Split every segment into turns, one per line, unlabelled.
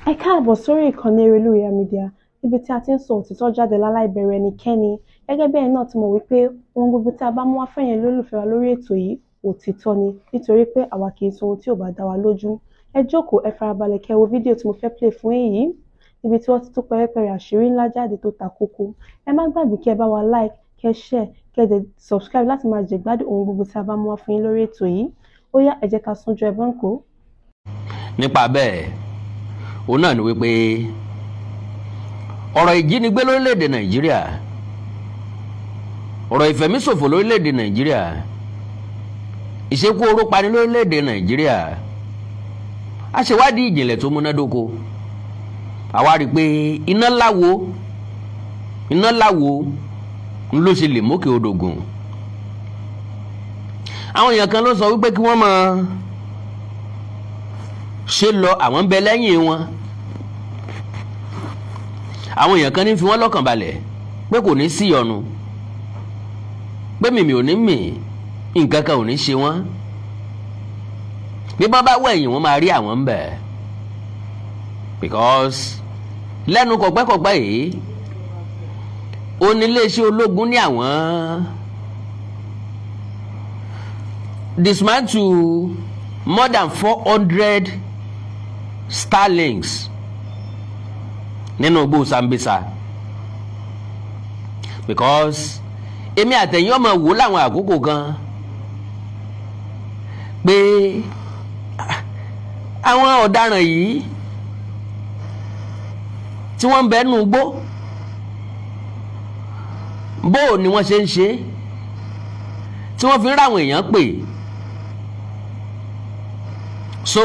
Ẹ káàbọ̀ sórí ìkànnì Erelu Royale Media níbi tí a ti ń sọ òtítọ́ jáde láláì bẹ̀rù ẹnikẹ́ni. Gẹ́gẹ́ bẹ́ẹ̀ náà tí mo wí pé ohun gbogbo tí a bá mú wá fẹ́yìn lólùfẹ́ wa lórí ètò yìí òtítọ́ ni nítorí pé àwa kì í sọ ohun tí ò bá dá wa lójú. Ẹ jókòó, ẹ farabalẹ̀ kẹ́ wo fídíò tí mo fẹ́ play fún èyí níbi tí wọ́n ti tú pẹ́rẹ́pẹ́rẹ́ àṣírí ńlá jáde tó ta kókó. Ẹ má gbàgbé kí ẹ bá wa like, kẹ́ share, kẹ́ dẹ̀ subscribe láti máa jẹ gbádùn ohun gbogbo tí a bá mú wá fún yín lórí ètò yìí. Ó yá, ẹ jẹ́ ká súnjọ ẹ bọ́ǹkó.
Nípa bẹ́ẹ̀ òun náà ni wípé ọ̀rọ̀ ìjínigbé lórílẹ̀‐èdè Nàìjíríà, ọ̀rọ̀ ìfẹ̀míṣòfò lórílẹ̀‐èdè Nàìjíríà, ìṣekú oró pani lórílẹ̀‐èdè Nàìjíríà, a ṣèwádìí ìjìnlẹ̀ tó múnádóko, àwa rí i pé iná láwo ló ṣe lè mókè odògùn. Àwọn èèyàn kan ló sọ wípé kí wọ́n máa ṣe lọ, àwọn ń bẹ lẹ́yìn wọn. Àwọn èèyàn kan ní fi wọ́n lọ́kàn balẹ̀ pé kò ní sí ìyọnu, pé mìmì ò ní mì, nǹkan kan ò ní ṣe wọ́n. Bí wọ́n bá wẹ̀yìn wọ́n máa rí àwọn ń bẹ̀. Because lẹ́nu kọ̀pẹ́kọ̀pẹ́ yìí oníléeṣẹ́ ológun ní àwọn dismantle more than 400 Starlinks nínú igbó Sambisa. Because èmi àtẹ̀yìn ọmọ wò láwọn àkókò kan pé àwọn ọ̀daràn yìí tí wọ́n ń bẹ nínú igbó bó ni wọ́n ṣe ń ṣe tí wọ́n fi ń ráwọn èèyàn pè. So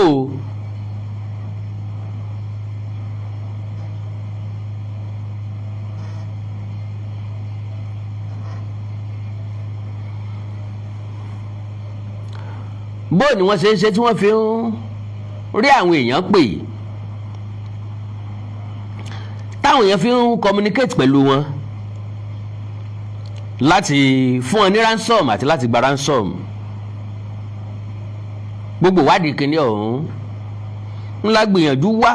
bó ni wọ́n ṣe ń ṣe tí wọ́n fi ń rí àwọn èèyàn pè, táwọn èèyàn fi ń communicate pẹ̀lú wọn láti fún wọn ní ransom àti láti gba ransom. Gbogbo ìwádìí kìíní ọ̀hún ńlá gbìyànjú wá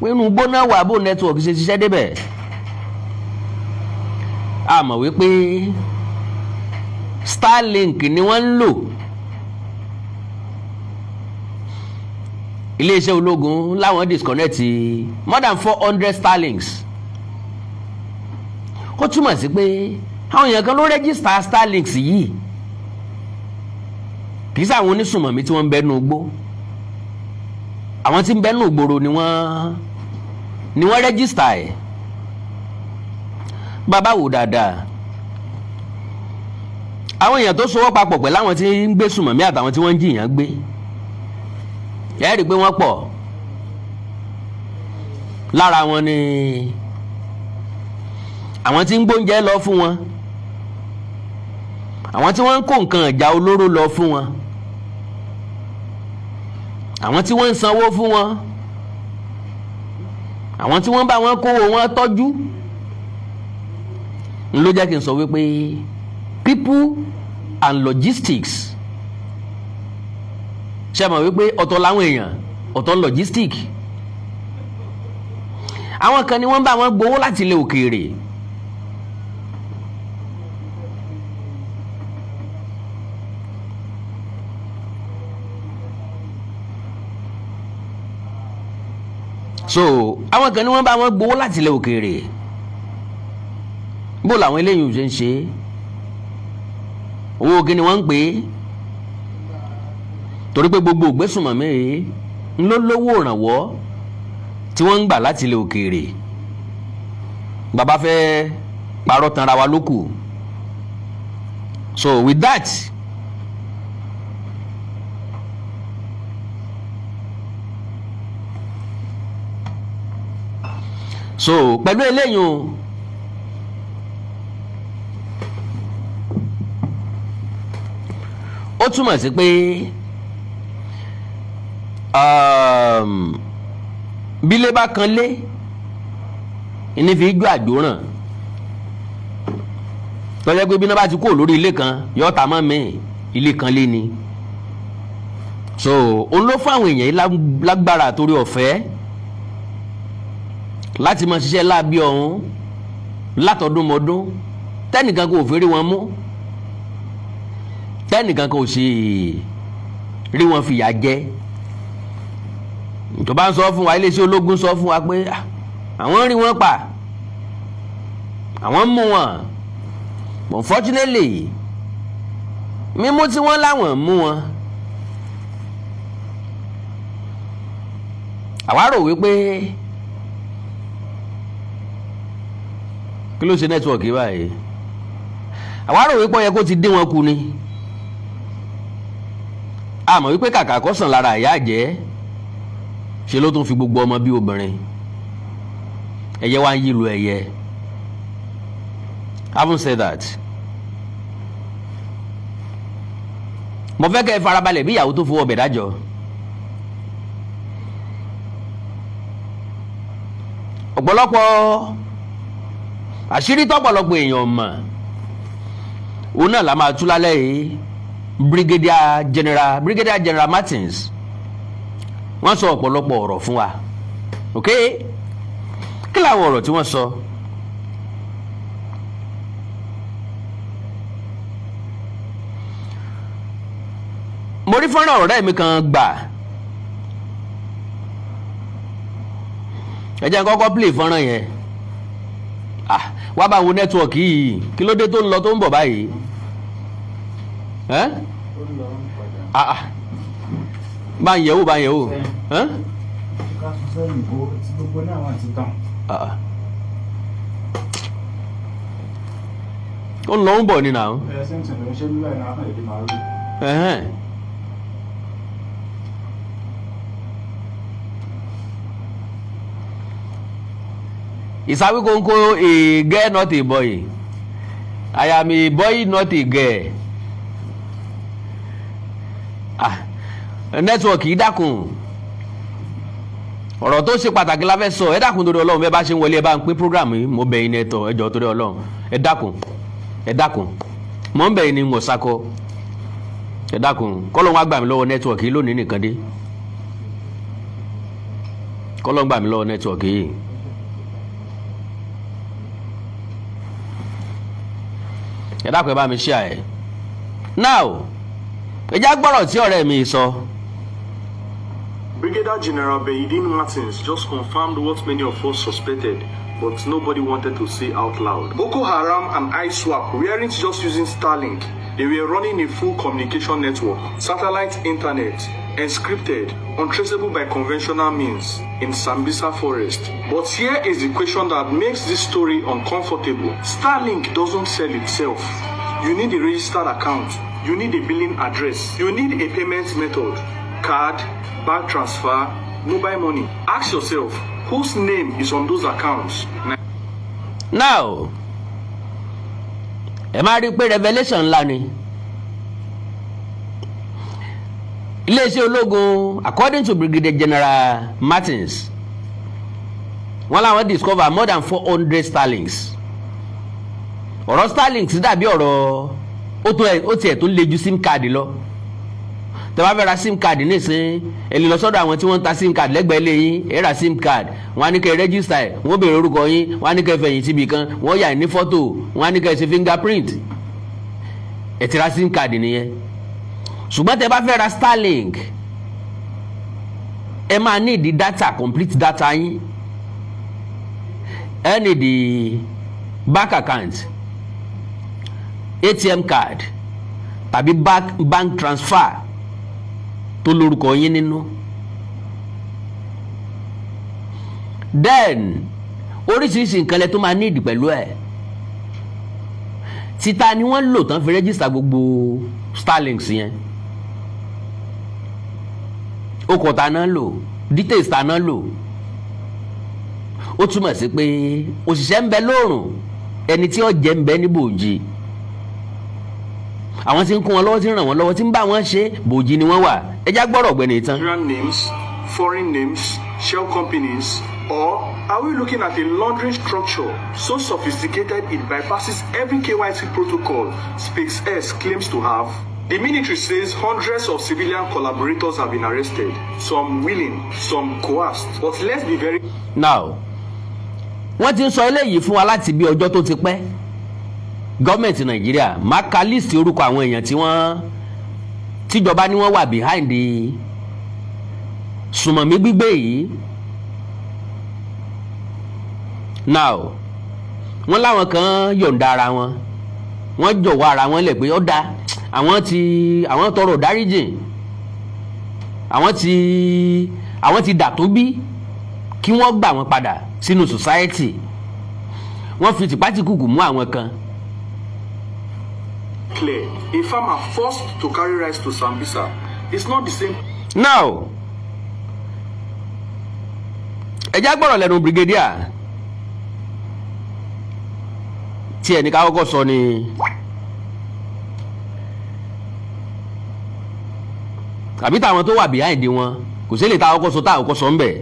inú gbóná wà bó network ṣe ṣiṣẹ́ débẹ̀. A mọ̀ wípé Starlink ni wọ́n ń lò. Iléeṣẹ́ ológun láwọn disconnect more than 400 Starlinks. Ó túmọ̀ sí pé àwọn èèyàn kan ló register Starlinks yìí, kì í sáwọn onísùnmọ̀mí tí wọ́n ń bẹ́nu igbó. Àwọn tí ń bẹ́nu ìgboro ni wọ́n register ẹ̀. Bàbá wò dáadáa, àwọn èèyàn tó sowọ́ papọ̀ pẹ̀lú àwọn tí ń gbé sùnmọ̀mí àtàwọn tí wọ́n ń jìyàn gbé, ẹ rí i pé wọ́n pọ̀. Lára wọn ni àwọn tí ń gbóúnjẹ lọ fún wọn, àwọn tí wọ́n ń kó nǹkan ìjà olóró lọ fún wọn, àwọn tí wọ́n ń sanwó fún wọn, àwọn tí wọ́n bá wọn kówó wọn tọ́jú. N ló jẹ́ kí n sọ wípé people and logistics. Ṣé mọ̀ wípé ọ̀tọ̀ láwọn èèyàn, ọ̀tọ̀ logistics. Àwọn kan ni wọ́n bá wọn gbowó láti ilẹ̀ òkèèrè. So àwọn kan ni wọ́n bá wọn gbowó láti ilẹ̀ òkèèrè. Bó làwọn eléyìí ṣe ń ṣe? Owó kí ni wọ́n ń pè é? Torí pé gbogbo ìgbésùnmọ̀mí ń ló lówó ìrànwọ́ tí wọ́n ń gbà láti ilẹ̀ òkèèrè. Bàbá fẹ́ parọ́ tanra wa lókù. So with that, so pẹ̀lú eléyìí ó túmọ̀ sí pé bílé bá kan lé ní fi jó àjòràn. Tọ́jẹ́ pé bí iná bá ti kúrò lórí ilé kan yóò ta mọ́ mi, ilé kan lé ni. so òun ló fún àwọn èèyàn yìí lágbára torí ọ̀fẹ́ láti máa ṣiṣẹ́ láabi ọ̀hún látọdúnmọdún tẹ́nìkan kò fi rí wọn mú tẹ́nìkan kò sì rí wọn fìyà jẹ. tó bá ń sọ fún wa iléeṣẹ́ ológun sọ fún wa pé àwọn rí wọn pa àwọn mú wọn unfortunately mímú tí wọ́n láwọn mú wọn àwa rò wípé kí ló ṣe nẹ́tíwọ̀kì báyìí àwa rò wípé ó yẹ kó ti dín wọn kù ni àmọ́ wípé kàkà kó sàn lára ìyá àjẹ́ ṣe ló tún fi gbogbo ọmọ bí obìnrin ẹyẹ wá ń yílu ẹyẹ. Having said that, mo fẹ́ kẹ́ ẹ farabalẹ̀ bí ìyàwó tó fowó ọbẹ̀ dájọ́. ọ̀pọ̀lọpọ̀ àṣírí tọ́pọ̀lọpọ̀ èèyàn mọ̀ òun náà la máa tú lálẹ́ yìí. Brigadier General Martins wọ́n sọ ọ̀pọ̀lọpọ̀ ọ̀rọ̀ fún wa, ok? kí làwọn ọ̀rọ̀ tí wọ́n sọ? mo rí fọ́nrán ọ̀rẹ́ mi kan gbà, ẹ jẹ́ n kọ́kọ́ play fọ́nrán yẹn. wá bá wo nẹ́tíwọ̀kì yìí, kí ló dé tó ń lọ tó ń bọ̀ báyìí? bá ń yẹ̀wò bá ń yẹ̀wò. ó ń lọ ń bọ̀ ni náà. Isawikonko a girl not a boy. I am a boy not a girl. Network yìí dákun ọ̀rọ̀ tó ṣe pàtàkì la fẹ́ sọ, ẹ dákun torí Ọlọ́run bẹ́ẹ̀ bá ṣe ń wọlé ẹ bá ń pín program yìí, mo bẹ̀ yín nẹ́tọ̀ ẹ jọ̀ọ́ torí Ọlọ́run ẹ dákun mo ń bẹ̀ yín ní mo sakọ ẹ dákun k'Ọlọ́run wá gbà mí lọ́wọ́ network yìí lónìí nìkan dé, k'Ọlọ́run gbà mí lọ́wọ́ network yìí. ẹ dákun ẹ bá mi share ẹ. Now ẹ já gbọ́rọ̀ tí ọ̀rẹ́ mi sọ.
Brigadier General Gbe Martins just confirmed what many of us suspected, but nobody wanted to say out loud. Boko Haram and ISWAP weren't just using Starlink. They were running a full communication network, satellite internet, encrypted, untraceable by conventional means in Sambisa forest. But here is the question that makes this story uncomfortable. Starlink doesn't sell itself. You need a registered account. You need a billing address. You need a payment method, card, bank transfer, mobile money. Ask yourself, whose name is on those accounts?
Now, ẹ máa rí pé revelation ńlá ni. Iléeṣẹ́ ológun, according to Brigadier General Martins, wọ́n láwọn discover more than 400 Starlinks. ọ̀rọ̀ Starlinks dàbí ọ̀rọ̀ ó tiẹ̀ tó le ju sim card lọ. tẹ́ bá fẹ́ ra sim card nísìn ẹ lè lọ sọ́dọ̀ àwọn tí wọ́n ń ta sim card lẹ́gbẹ̀ẹ́ ilé yín, ẹ ra sim card, wọ́n á ní kẹ́ register ẹ̀, wọ́n béèrè orúkọ yín, wọ́n á ní kẹ́ fẹ̀yìntì ibì kan, wọ́n yà ní fọ́tò, wọ́n á ní kẹ́ ṣe fingerprint, ẹ ti ra sim card nìyẹn. ṣùgbọ́n tẹ́ bá fẹ́ ra Starlink ẹ máa ní ìdí data, complete data yín, ẹ ní ìdí bank account, ATM card tàbí bank transfer tó lórúkọ yín nínú. Then oríṣiríṣi nǹkan lẹ tó máa ní ìdí pẹ̀lú ẹ̀. títa ni wọ́n lò tán fi rẹ́gísítà gbogbo Starlinks yẹn. okọ̀ ta náà lò, details ta náà lò. ó túmọ̀ sí pé òṣìṣẹ́ ń bẹ lóòrùn, ẹni tí ó jẹ́ ń bẹ ní bòójì. àwọn tí ń kún wọn lọ́wọ́ tí ń ràn wọ́n lọ́wọ́ tí ń bá wọn ṣe bòójì ni wọ́n wà. ẹ já gbọ́rọ̀ ọ̀gbẹ́ni tán.
Nigerian names, foreign names, shell companies, or are we looking at a laundering structure so sophisticated it bypasses every KYC protocol SpaceX claims to have? The military says hundreds of civilian collaborators have been arrested, some willing, some coerced. But let's be very...
Now, wọ́n ti ń sọ eléyìí fún wa láti bí ọjọ́ tó ti pẹ́. Gọ́ọ̀mẹ̀ntì Nàìjíríà máa ka list orúkọ àwọn èèyàn tíjọba ni wọ́n wà behind the sùmọ̀mí gbígbé yìí. Now, wọ́n láwọn kan yọ̀ǹda ara wọn, wọ́n jọ̀wọ́ ara wọn lẹ̀ pé ó dáa, àwọn tọrọ dáríjìn, àwọn ti dà tó bí kí wọ́n gbà wọ́n padà sínú society. Wọ́n fi tìpátìkùkù mú àwọn kan.
Clear. A farmer forced to carry rice to Sambisa is not the same.
Now, ẹ já gbọ́rọ̀ lẹ́nu brigadier tí ẹni ká kọ́kọ́ sọ ni àbí táwọn tó wà behind wọn kò sí lè tá kọ́kọ́ sọ tá kọ́kọ́ sọ ń bẹ̀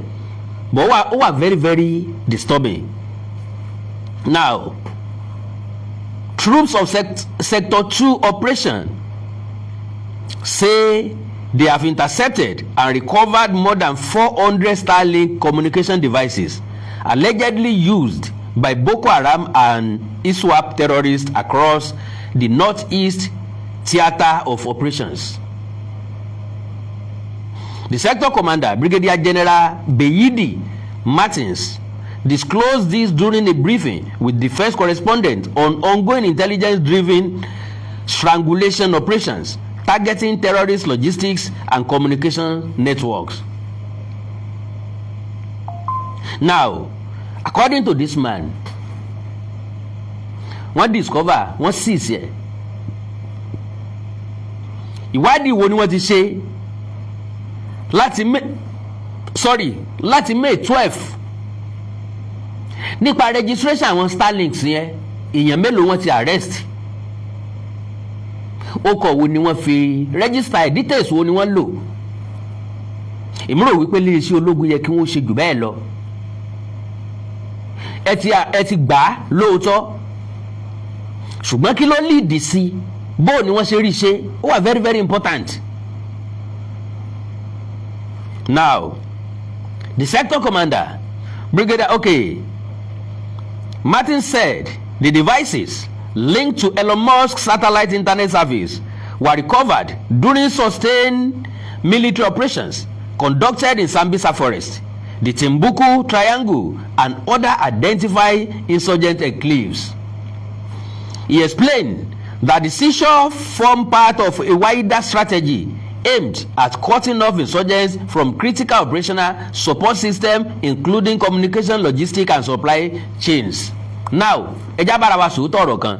but ó wà very very disturbing. Now, troops of Sector 2 operation say they have intercepted and recovered more than 400 Starlink communication devices allegedly used by Boko Haram and ISWAP terrorists across the northeast theater of operations. The sector commander, Brigadier General Beyidi Martins, disclosed this during a briefing with the first correspondent on ongoing intelligence-driven strangulation operations targeting terrorist logistics and communication networks. Now, according to this man, wọ́n discover, wọ́n seize ẹ̀. Ìwádìí wo ni wọ́n ti ṣe láti May 12 nípa registration àwọn Starlinks yẹn, èèyàn mélòó wọ́n ti arrest, ọkọ̀ wo ni wọ́n fi register, details wo ni wọ́n lò. Èmi rò wípé iléeṣẹ́ ológun yẹ kí wọ́n ṣe jù bẹ́ẹ̀ lọ. Ẹ ti gbà á lóòótọ́, ṣùgbọ́n kí ló lead sí bó ni wọ́n ṣe rí ṣe, ó wà very very important. Now, the sector commander, Brigadier Martin said the devices linked to Elon Musk's satellite internet service were recovered during sustained military operations conducted in Sambisa Forest, the Timbuktu Triangle, and other identified insurgent enclaves. He explained that the seizure formed part of a wider strategy aimed at cutting off insurgents from critical operational support systems, including communication, logistics, and supply chains. Now, ẹja bára wa sòótọ́ ọ̀rọ̀ kan.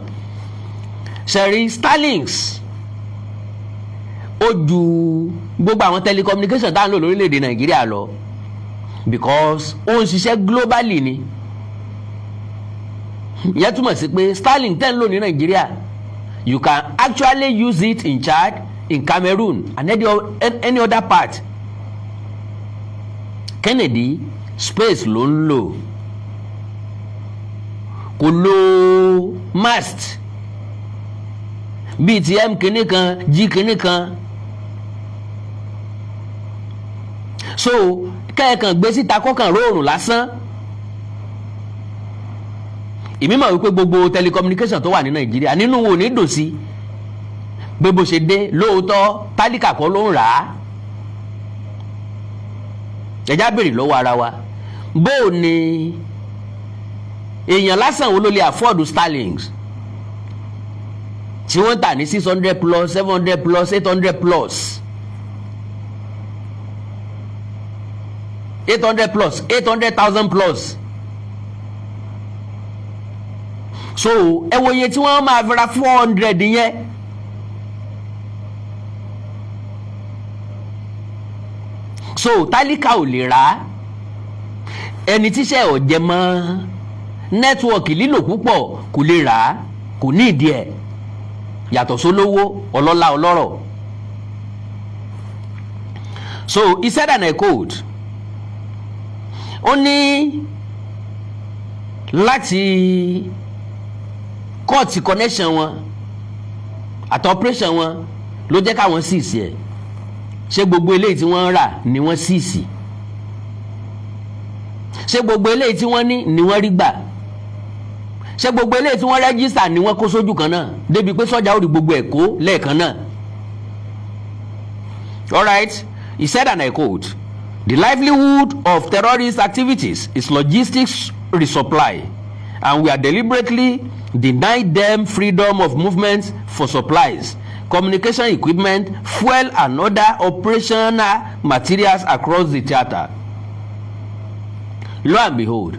Ṣẹ̀rí Starlinks ó ju gbogbo àwọn telecommunication tá à ń lò lórílẹ̀‐èdè Nàìjíríà lọ, because ó ń ṣiṣẹ́ globally ni. Ìyẹn túmọ̀ sí pé Starlink tẹ́ ń lò ní Nàìjíríà, you can actually use it in Chad, in Cameroon, and any other part. Kennedy space ló ń lò, kò lo mast bíi ti M kìíní kan G kìíní kan. So kẹ́ẹ̀kan gbé síta kọ́kàn róòrùn lásán. Èmi mọ̀ wípé gbogbo telecommunication tó wà ní Nàìjíríà nínú wo ní dùn sí pé bó ṣe dé lóòótọ́ tálíkà kọ́ ló ń rà á. Ẹjá béèrè lọ́wọ́ ara wa, bó o ní èèyàn lásán wo ló lè afford Starlinks tí wọ́n tà ní 600 plus 700 plus 800 plus 800 plus 800,000 plus. So ẹ wo iye tí wọ́n máa fi ra 400 yẹn. So tálíkà ò lè rà á, ẹni tíṣẹ́ ò jẹ mọ́ nẹ́tíwọ̀kì lílò púpọ̀ kò lè rà á, kò ní ìdí ẹ̀, yàtọ̀ sólówó ọlọ́lá ọlọ́rọ̀. So he said, and I quote, ó ní láti cut connection wọn àti operation wọn ló jẹ́ káwọn síìsì ẹ̀. Ṣé gbogbo eléyìí tí wọ́n rà ni wọ́n síìsì? Ṣé gbogbo eléyìí tí wọ́n ní ni wọ́n rí gbà? Ṣé gbogbo eléyìí tí wọ́n rẹ́gísítà ni wọ́n kó sójú kan náà débi pé sọ́jà ó rí gbogbo ẹ̀ kó lẹ́ẹ̀kan náà? All right, he said, and I quote, "The livelihood of terrorist activities is logistics resupply, and we are deliberately denied them freedom of movement for supplies, communication equipment, fuel and other operational materials across the theatre." Lo and behold,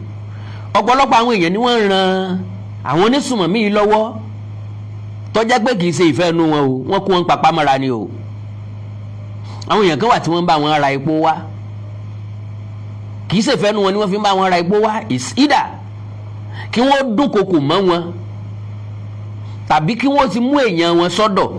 ọ̀pọ̀lọpọ̀ àwọn èèyàn ni wọ́n ran àwọn onísùnmọ̀mí yìí lọ́wọ́ tó jẹ́ pé kì í ṣe ìfẹ́ inú wọn o, wọ́n kó wọn papá mọ́ra ni o. Àwọn èèyàn kan wà tí wọ́n bá wọn ra epo wá, kì í ṣe ìfẹ́ inú wọn ni wọ́n fi ń bá wọn ra epo wá. Is either kí wọ́n dúnkokò mọ́ wọn tàbí kí wọ́n ti mú èèyàn wọn sọ́dọ̀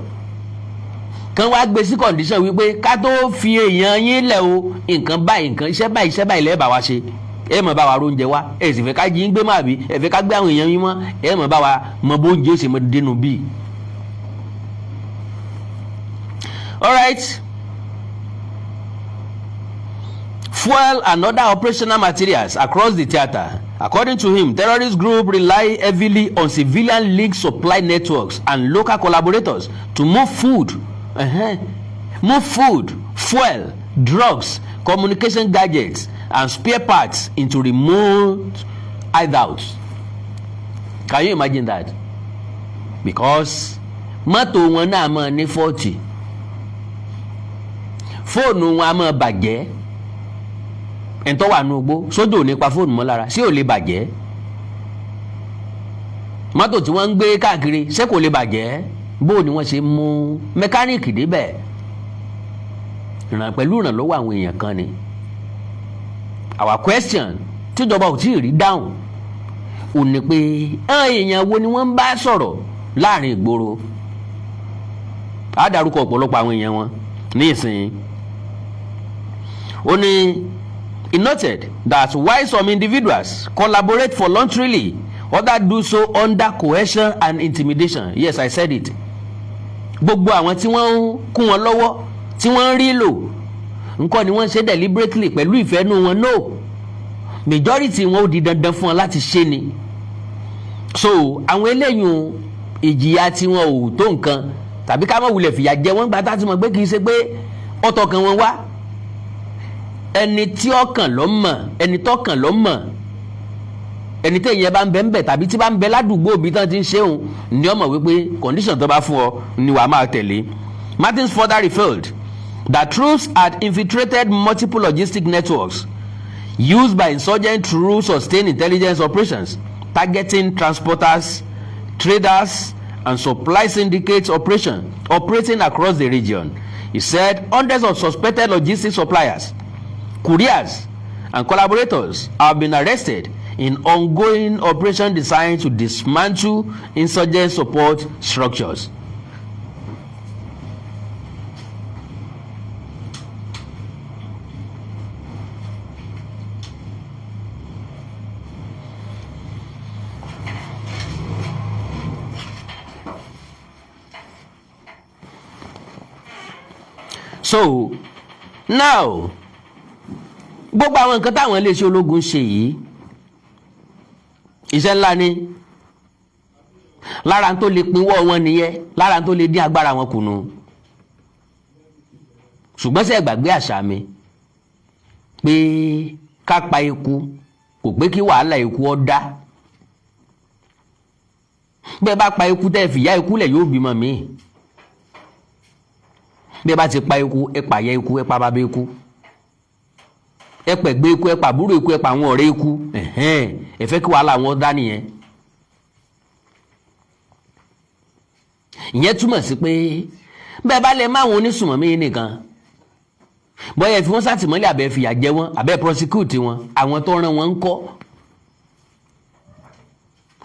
kan wá gbé sí condition wípé ká tó fi èèyàn yín lẹ̀ o, nǹkan báyìí, nǹkan iṣẹ́ báyìí lẹ́ẹ̀ bá wa ṣe, ẹ mọ̀ bá wa róúnjẹ wá, ẹ sì fẹ́ ká jí ń gbé má bí, ẹ fẹ́ ká gbé àwọn èèyàn yín mọ́, ẹ mọ̀ bá wa mọ bóúnjẹ ó sì mọ dénú bíi. All right. Fuel and other operational materials across the theatre. According to him, terrorist group rely heavily on civilian linked supply networks and local collaborators to move food, fuel, drugs, communication gadgets, and spare parts into remote hideouts. Can you imagine that? Because mọ́tò wọn náà máa ní 40, fóònù wọn á máa bàjẹ́. Ẹ̀ńtọ́ wà nù gbó sódò ò ní pa fóònù mọ́ lára, sí ò lè bàjẹ́? Mọ́tò tí wọ́n ń gbé káàkiri ṣé kò lè bàjẹ́? Bó ni wọ́n ṣe mú mẹkáníìkì débẹ̀? Pẹ̀lú ìrànlọ́wọ́ àwọn èèyàn kan ni. Our question tíjọba ò tí ì rí dáhùn ò ní pé àwọn èèyàn wo ni wọ́n ń bá sọ̀rọ̀ láàrin ìgboro? Á dárúkọ ọ̀pọ̀lọpọ̀ àwọn èèyàn wọn ní ìsìn. Ó ní he noted that while some individuals collaborate voluntarily, others do so under coercion and intimidation. Yes, I said it. Gbogbo àwọn tí wọ́n ń kún wọn lọ́wọ́ tí wọ́n ń rí lò nǹkan ni wọ́n ṣe deliberately pẹ̀lú ìfẹ́nu wọn. No, majority wọn ò di dandan fún wọn láti ṣe ni. So àwọn eléyìí ìjìyà tí wọn ò tó nǹkan tàbí ká má wulẹ̀ fìyà jẹ wọ́n gbà tá ti mọ̀ pé kì í ṣe pé ọ̀tọ̀ kan wọn wá. Ẹni tí ọkàn ló mọ̀, ẹni tọ́kàn ló mọ̀, ẹni tí èèyàn bá ń bẹ ń bẹ tàbí tí bá ń bẹ ládùúgbò bí tán ti ń ṣeun ni ó mọ̀ wípé condition tó bá fún ọ ni wàá máa tẹ̀lé. Martins further revealed that troops had infiltrated multiple logistic networks used by insurgents to sustain intelligence operations, targeting transporters, traders, and supply syndicates operating across the region. He said hundreds of suspected logistics suppliers, couriers, and collaborators have been arrested in ongoing operation designed to dismantle insurgent support structures. So now gbogbo àwọn nǹkan táwọn iléeṣẹ́ ológun ṣe yìí iṣẹ́ ńlá ni, lára tó lè pinwọ́ wọn nìyẹn, lára tó lè dín agbára wọn kùnú. Ṣùgbọ́n ṣé ẹ gbàgbé àṣà mi pé ká pa eku kò pé kí wàhálà eku ó dá. Bẹ́ẹ̀ bá pa eku tẹ́ fìyà eku lẹ̀ yóò bímọ míì. Bẹ́ẹ̀ bá ti pa eku, ẹ pa ìyá eku, ẹ pa bàbá eku, ẹ pẹ̀gbẹ́ eku, ẹ pa àbúrò eku, ẹ pa àwọn ọ̀rẹ́ eku. Ẹ fẹ́ kí wàhálà wọn dá nìyẹn. Ìyẹn túmọ̀ sí pé bẹ́ẹ̀ bá lè máwọn onísùnmọ̀mí nìkan, bóyá fi wọ́n sátìmọ́lé àbẹ́ fìyà jẹ wọ́n àbẹ́ prosecute wọn, àwọn tó rán wọn ń kọ́,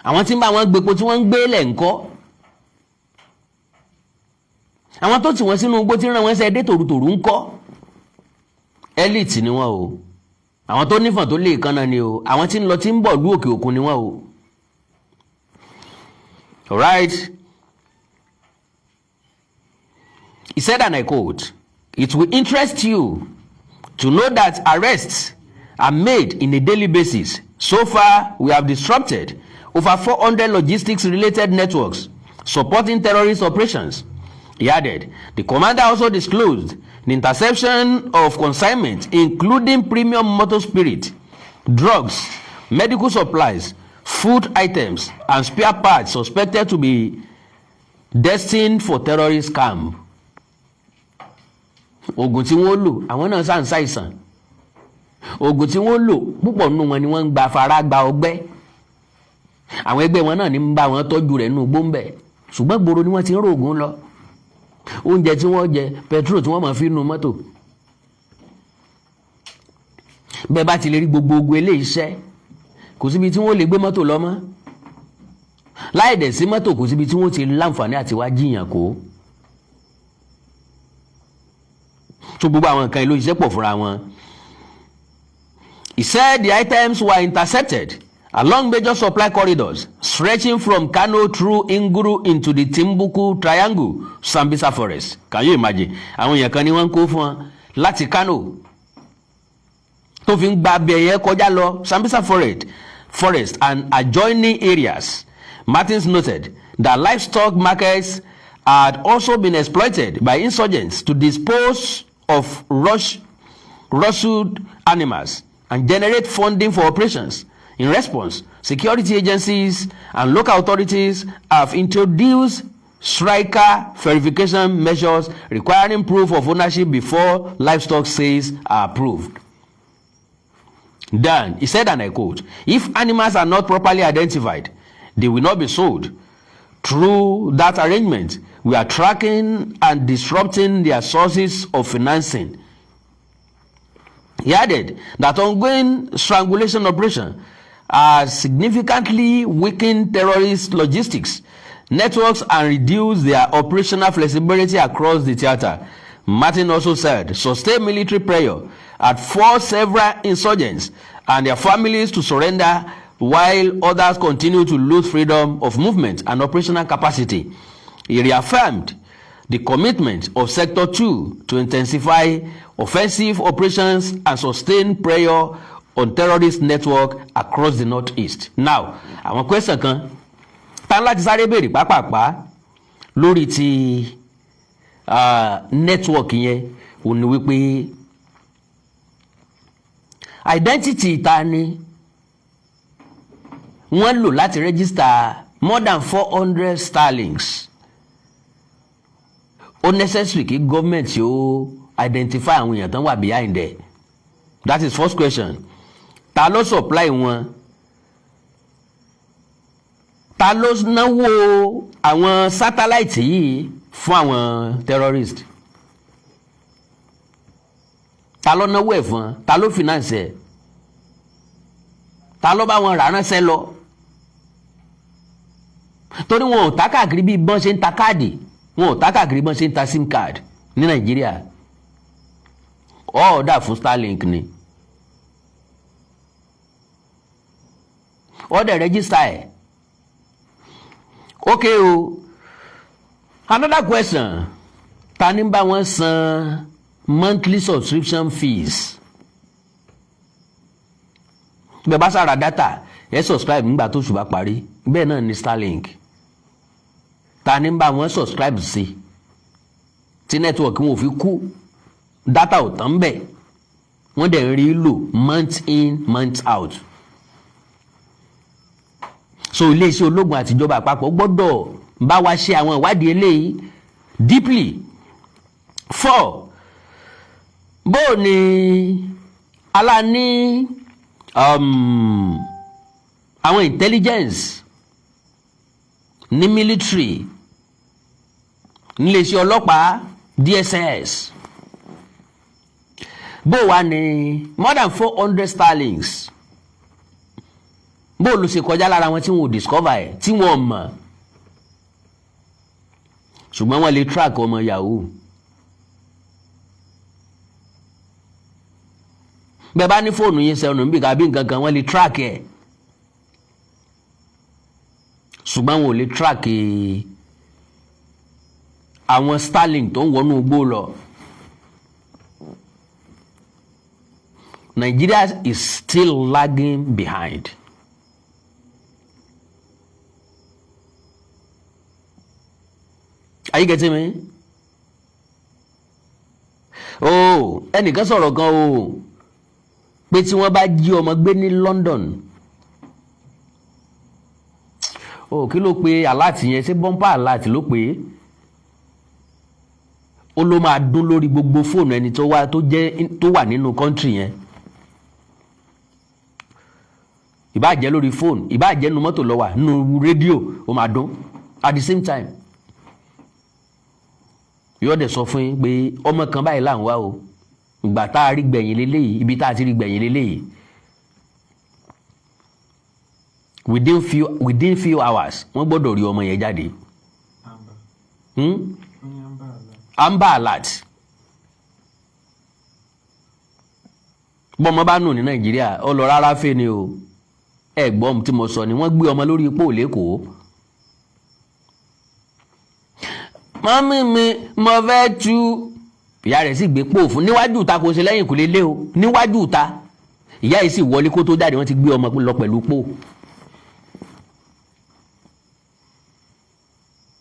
àwọn tí ń bá wọn gbépo tí wọ́n ń gbé lẹ̀ ń kọ́, àwọn tó tì wọ́n sínú igbó tí ń rán wọn ṣe dé tòrutòru ń kọ́. Elite ni wọ́n o, àwọn tó nífọ̀n tó lè kanna ni o, àwọn tí ń lọ tí ń bọ̀ lú òkè òkun ni wọ́n o. Alright. He said, and I quote, "It will interest you to know that arrests are made in a daily basis. So far, we have disrupted over 400 logistics-related networks supporting terrorist operations." He added, the commander also disclosed the interception of consignment, including premium motor spirit, drugs, medical supplies, food items, and spare parts suspected to be destined for terrorist camp. Oògùn tí wọ́n lò, àwọn náà sá ń ṣàìsàn. Oògùn tí wọ́n lò, púpọ̀ nínú wọn ni wọ́n ń gba fara gba ọgbẹ́. Àwọn ẹgbẹ́ wọn náà ní ń bá wọn tọ́jú rẹ̀ nínú gbóǹbẹ̀. Ṣùgbọ́n gbòòrò ni wọ́n ti ń rògùn lọ. Oúnjẹ tí wọ́n jẹ, petrol tí wọ́n máa fi nu mọ́tò. Bẹ́ẹ̀ bá ti lè rí gbogbo eléyìí iṣẹ́, kò síbi tí wọ́n lè gbé mọ́tò lọ mọ́. Láì dẹ̀ sí mọ́tò, kò síbi tí wọ́n ti láǹfààní àti wá jiyàn kó. So gbogbo àwọn nǹkan ìlú iṣẹ́ pọ̀ fúnra wọn. He said the items were intercepted along major supply corridors stretching from Kano through Inguru into the Timbuktu Triangle, Sambisa Forest. Can you imagine? Àwọn èèyàn kan ni wọ́n kó fún wọn láti Kano tó fi ń gba abẹ́yẹ kọjá lọ Sambisa Forest and adjoining areas. Martins noted that livestock markets had also been exploited by insurgents to dispose of rustled animals and generate funding for operations. In response, security agencies and local authorities have introduced striker verification measures requiring proof of ownership before livestock sales are approved. Then, he said, and I quote, "If animals are not properly identified, they will not be sold. Through that arrangement, we are tracking and disrupting their sources of financing." He added that ongoing strangulation operation has significantly weakened terrorist logistics networks and reduced their operational flexibility across the theater. Martin also said sustained military pressure had forced several insurgents and their families to surrender, while others continue to lose freedom of movement and operational capacity. He reaffirmed the commitment of Sector 2 to intensify offensive operations and sustain pressure on terrorist network across the northeast. Now, àwọn question kan tán láti sáré béèrè pàápàá lórí ti network yẹn ò ní wípé identity ta ni wọ́n lò láti register more than 400 starlings. Ó necessary kí government yóò identify àwọn èèyàn tán wà behind there. That is first question. Ta ló supply wọn? Ta ló náwó àwọn satellite yìí fún àwọn terrorist? Ta ló náwó ẹ̀ fún? Ta ló finance ẹ̀? Ta ló bá wọn rà ránṣẹ́ lọ? Torí wọn ò ta káàkiri bí bọ́n ṣe ń ta káàdì, wọn ò ta káàkiri bọ́n ṣe ń ta sim card ní Nàìjíríà. Ọ̀ọ́dà fún Starlink ni. Ọ̀dẹ̀ register ẹ̀. Okay o. Another question. Ta ni bá wọn san monthly subscription fees? Bẹ́ẹ̀ bá sára data, ẹ subscribe nígbà tó ṣùgbọ́n parí. Bẹ́ẹ̀ náà ni Starlink. Ta ni bá wọn subscribe sí? Tí network wọn ò fi kú. Data ò tán bẹ́ẹ̀. Wọ́n dẹ̀ ń rí lò month in, month out. So iléeṣẹ́ ológun àtijọba àpapọ̀ gbọ́dọ̀ bá wa ṣe àwọn ìwádìí eléyìí deeply. 4. Bó ni aláàní àwọn intelligence ní military níléeṣẹ́ ọlọ́pàá DSS. Bó wà ní more than 400 starlings. Bó ló ṣe kọjá lára wọn tí wọn ò discover ẹ̀ tí wọn mọ̀. Ṣùgbọ́n wọ́n lè track ọmọ yahoo. Bẹ́ẹ̀ bá ní fóònù yín sẹ́nu níbi kàbí nǹkan kan wọ́n lè track ẹ̀. Ṣùgbọ́n wọn ò lè track àwọn Starlink tó ń wọnú igbó lọ. Nigeria is still lagging behind. Are you getting me? Oh, ẹnìkan sọ̀rọ̀ kan o pé tí wọ́n bá jí ọmọ gbé ní London, kí ló pe alert yẹn, ṣé bumper alert ló pé ó ló máa dún lórí gbogbo fóònù ẹni tó wà nínú country yẹn, ìbá jẹ́ lórí fóònù, ìbá jẹ́ nínú mọ́tò ló wà, nínú rédíò ó máa dún at the same time. Yóò dẹ̀ sọ fún yín pé ọmọ kan báyìí là ń wá o, ìgbà tá a rí gbẹ̀yìn leléyìí, ibi tá a ti rí gbẹ̀yìn leléyìí. Within few hours wọ́n gbọ́dọ̀ rí ọmọ yẹn jáde. Amber alert. Bọ́mọ bá nù ní Nàìjíríà ó lọ rárá fẹ́ ni o. Ẹ̀gbọ́n tí mo sọ ni wọ́n gbé ọmọ lórí ipò lẹ́kọ̀ọ́. Mọ́mí mi mo fẹ́ tú, ìyá rẹ̀ sì gbé pò fún níwájú ìta, kò ṣe lẹ́yìn kò lè lé o, níwájú ìta. Ìyá yìí sì wọlé kó tó jáde, wọ́n ti gbé ọmọ lọ pẹ̀lú pò.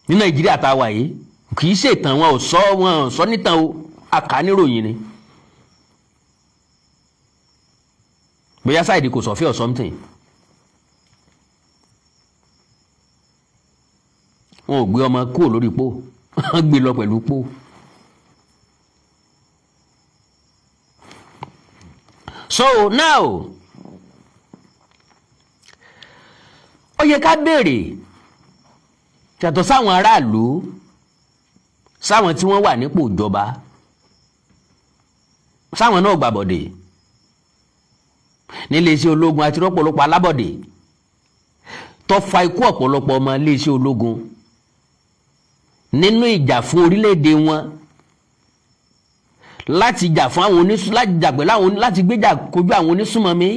Ní Nàìjíríà tá a wà yìí kì í ṣètàn, wọn ò sọ nítàn o, akàníròyìn ni. Bóyá sáìdì kò sọ̀fẹ́ or something. Wọn ò gbé ọmọ kúrò lórí pò, wọ́n gbé lọ pẹ̀lú pò. So now ó yẹ ká béèrè, yàtọ̀ sáwọn aráàlú, sáwọn tí wọ́n wà nípò ìjọba, sáwọn náà gbàbọ̀dè nílé iṣẹ́ ológun àti rọ́pọ̀lọpọ̀ alábọ̀dè tó fa ikú ọ̀pọ̀lọpọ̀ ọmọ ilé iṣẹ́ ológun nínú ìjà fún orílẹ̀-èdè wọn, láti jà fún àwọn láti gbéjà kojú àwọn onísùnmọ̀mí.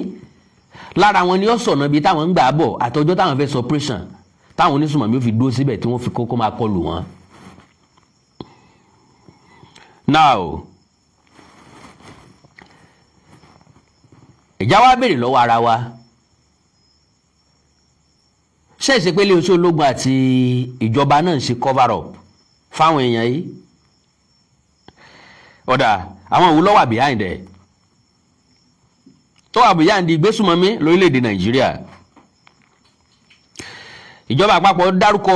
Lára wọn ni ó sọ̀nà bíi táwọn ń gbà bọ̀ àtọjọ́ táwọn fẹ́ suppression, táwọn onísùnmọ̀mí ó fi dúró síbẹ̀ tí wọ́n fi kókó máa kọlù wọn. Now ìjà wa béèrè lọ́wọ́ ara wa, ṣé ìṣe pé iléeṣẹ́ ológun àti ìjọba náà ń ṣe cover up fáwọn èèyàn yìí? Ọ̀dà àwọn òun ló wà behind ẹ̀, tó wà behind ìgbésùnmọ̀mí lórílẹ̀‐èdè Nàìjíríà. Ìjọba àpapọ̀ dárúkọ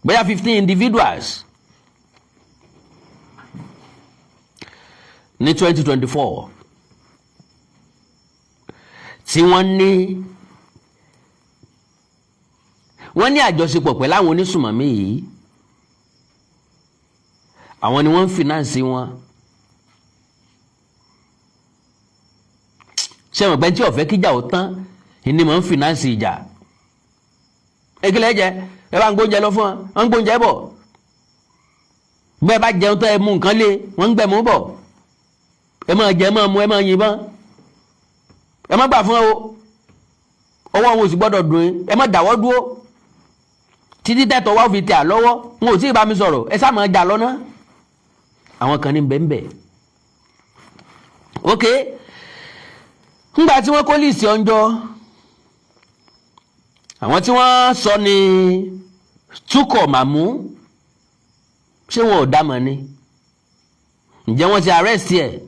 bóyá 15 individuals ní 2024 tí wọ́n ní àjọṣepọ̀ pẹ̀lú àwọn onísùnmọ̀mí yìí. Àwọn ni wọ́n ń finance wọn. Ṣé mọ̀ pé tí ó fẹ́ kíjà ó tán ni mọ̀ ń finance ìjà. Ekele jẹ ẹ bá ń gbóúnjẹ lọ fún wọn ń gbóúnjẹ bọ̀, bẹ́ẹ̀ bá jẹun tó ẹ mú nǹkan lé wọ́n ń gbẹ̀mú bọ̀, ẹ máa jẹ ẹ máa mú ẹ máa yìnbọn, ẹ má gbà fún ọ, ọwọ́ wọn ò sì gbọ́dọ̀ dùn yín, ẹ má dáwọ́ dúró títí tẹ́tọ̀ wá fi tẹ̀ à lọ́wọ́, wọn ò tí ì bá mi sọ̀rọ̀, ẹ sá máa jà lọ́nà. Àwọn kan ní bẹ́ẹ̀ ok, ńgbà tí wọ́n kó líìsì ọjọ́, àwọn tí wọ́n sọ ní Túkọ̀ Màmú, ṣé wọn ò dámọ̀ ni? Ǹjẹ́ wọ́n ti arrest ẹ̀?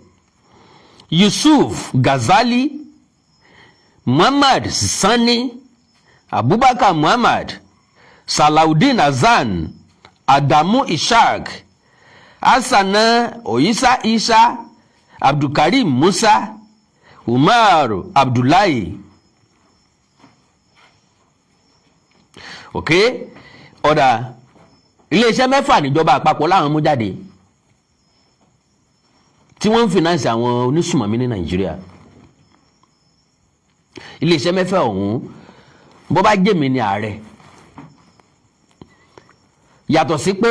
Yusuf Gazali, Muhammad Sani, Abubakar Muhammad, Salaudeen Hassan, Adamu Ishaq, Hassana Oyisa Isa, Abdulkarim Musa, Umar Abdullahi. Ok, ọ̀dà iléeṣẹ́ mẹ́fà níjọba àpapọ̀ láwọn mú jáde tí wọ́n ń finance àwọn onísùnmọ̀mí ní Nàìjíríà. Iléeṣẹ́ mẹ́fà ọ̀hún bó bá jẹ́mi ní ààrẹ, yàtọ̀ sí pé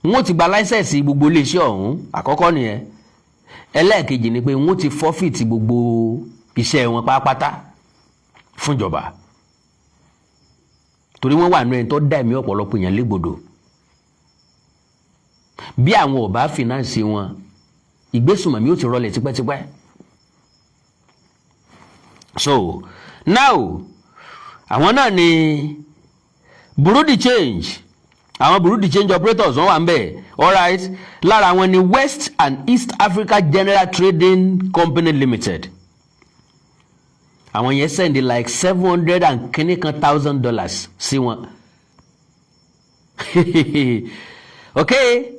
wọ́n ti gba láísẹ̀sì gbogbo iléeṣẹ́ ọ̀hún, àkọ́kọ́ nìyẹn. Ẹlẹ́ẹ̀kejì ni pé wọ́n ti forfeit gbogbo iṣẹ́ wọn pátápátá fúnjọba. torí wọ́n wà nínú ẹni tó dá ẹ̀mí ọ̀pọ̀lọpọ̀ èèyàn légbodò. Bí àwọn ò bá finance wọn ìgbésùnmọ̀mí ó ti rọlẹ̀ tipẹ́tipẹ́. So now àwọn náà ni Bureau de change, àwọn Bureau de change operators wọ́n wà ń bẹ̀. Alright, lára wọn ni West and East Africa General Trading Company Limited. Àwọn yẹn send like $700,000 sí wọn. Okay,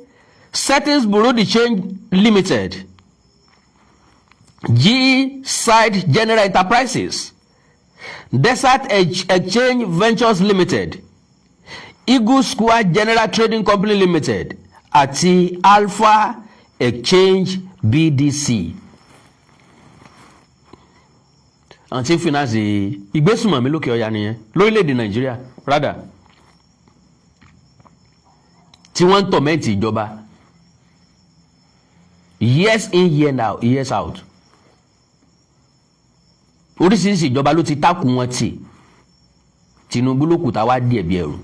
Settings Bureau de Change Limited, GE Side General Enterprises, Desert Exchange Ventures Limited, Eagle Square General Trading Company Limited àti Alpha Exchange BDC. Àti finance ìgbésùnmọ̀mí lókè ọya nìyẹn lórílẹ̀‐èdè Nàìjíríà rather tí wọ́n ń tọ̀mẹ́ǹtì ìjọba years in years out. Oríṣiríṣi ìjọba ló ti tákù wọn tì. Tinubu ló kù tá wá díẹ̀ bí ẹrù.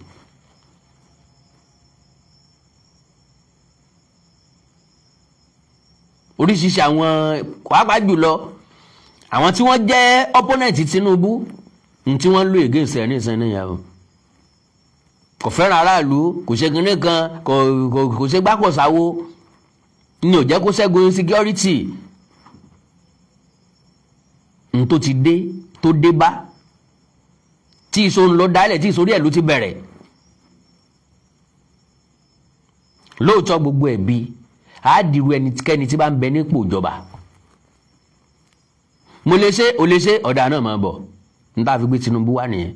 Oríṣiríṣi àwọn pàápàá jùlọ àwọn tí wọ́n jẹ́ opponent Tinubu tí wọ́n lò against ẹ̀ ní ìsẹ́ni yàrá kò fẹ́ràn aráàlú, kò ṣe kinní kan, kò ṣe gbápọ̀ sáwó ní ò jẹ́ kó ṣẹ́gun insecurity tó ti dé tó dé bá tí ìṣó ń lọ dálẹ̀ tí ìṣòrí ẹ̀ ló ti bẹ̀rẹ̀. Lóòótọ́ gbogbo ẹ̀bi àádìrú ẹnikẹ́ni tí bá ń bẹ nípò ìjọba. Mo lè ṣe o lè ṣe ọ̀dà náà máa bọ̀ níta fi gbé Tinubu wá nìyẹn.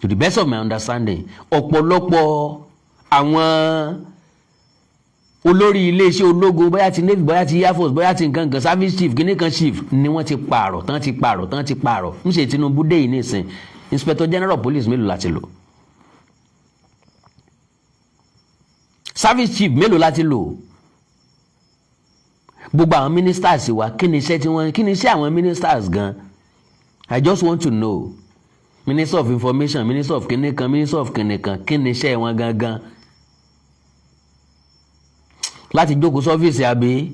To the best of my understanding ọ̀pọ̀lọpọ̀ àwọn olórí iléeṣẹ́ ológun bóyá ti Navy bóyá ti Air Force bóyá ti nǹkan kan service chief kíní kan chief ni wọ́n ti pààrọ̀ tán ti pààrọ̀ ń ṣe Tinubu dé yìí nísìn Inspector General Police mélòó láti lò, service chief mélòó láti lò, gbogbo àwọn ministers wa kí ni iṣẹ́ àwọn ministers gan. I just want to know. Minister of Information, Minister of kíní kan, Minister of kíní kan, kí ni iṣẹ́ wọn gangan. Láti jókòó sọ́fíìsì àbí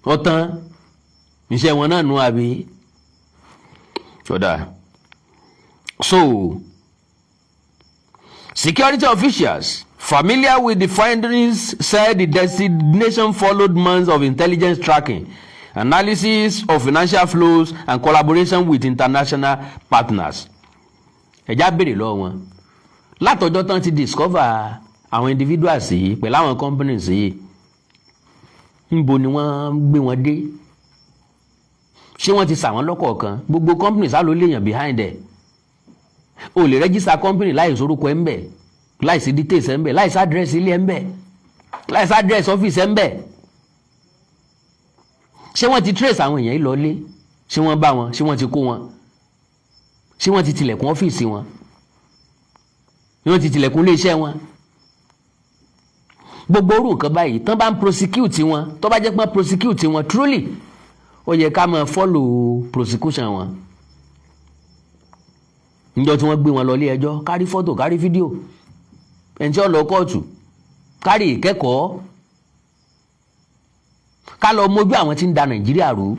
ọ̀tán iṣẹ́ wọn náà nù àbí ṣọ́dá. So security officials familiar with the findings said the destination followed months of intelligence tracking, analysis of financial flows and collaboration with international partners. Ẹja béèrè lọ́wọ́ wọn látọjọ́ tán ti discover àwọn individuals yìí pẹ̀lú àwọn companies yìí níbo ni wọ́n gbé wọn dé. Ṣé wọ́n ti sà wọ́n lọ́kọ̀ọ̀kan? Gbogbo companies á ló léèyàn behind ẹ̀. O lè register company láì sorúkọ ẹ̀ ń bẹ̀, láì sí details ẹ̀ ń bẹ̀, láì sí address ilé ẹ̀ ń bẹ̀, láì sí address office ẹ̀ ń bẹ̀. Ṣé wọ́n ti trace àwọn èèyàn yìí lọlé? Ṣé wọ́n bá wọn? Ṣé wọ́n ti kó wọn? Ṣé wọ́n ti tilẹ̀kùn ọ́fíìsì wọn? Ṣé wọ́n ti tilẹ̀kùn ilé iṣẹ́ wọn? Gbogbo orú nǹkan báyìí tán bá ń prosecute wọn, tó bá jẹ́ pé prosecute wọn truly ó yẹ ká máa follow prosecution wọn. Níjọ́ tí wọ́n gbé wọn lọ ilé ẹjọ́ kárí fọ́tò kárí fídíò ẹni tí ó lọ kóòtù kárí ìkẹ́kọ̀ọ́ ká lọ mójú àwọn tí ń da Nàìjíríà rú.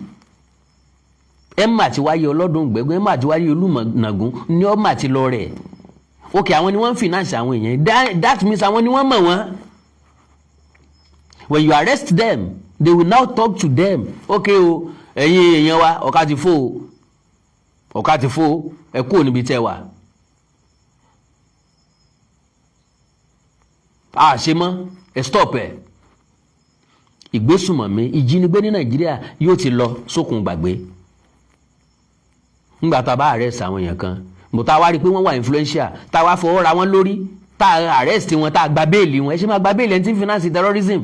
Emma ti wáyé ọlọ́dún gbẹ̀gbẹ́ Emma ti wáyé Olúmọ̀nàgún ní ọmọ ti lọ rẹ̀. Ok, àwọn ni wọ́n ń finance àwọn èèyàn, that means àwọn ni wọ́n mọ̀ wọ́n. When you arrest them they will now talk to them. Ok o ẹ̀yin èèyàn wa ọ̀ká ti fò ẹ kúrò níbi tẹ́ wà. Ṣe mọ́ ẹ stop ẹ̀. Ìgbésùnmọ̀mí ìjínigbé ní Nàìjíríà yóò ti lọ sókun gbàgbé. Nígbà tá a bá arrest àwọn èèyàn kan mo tá a wá rí pé wọ́n wà influential tá a wá fọwọ́ ra wọn lórí tá a arrest wọn tá a gba béèlì wọn. Ẹ ṣe máa gba béèlì ẹni tí ń finance terrorism.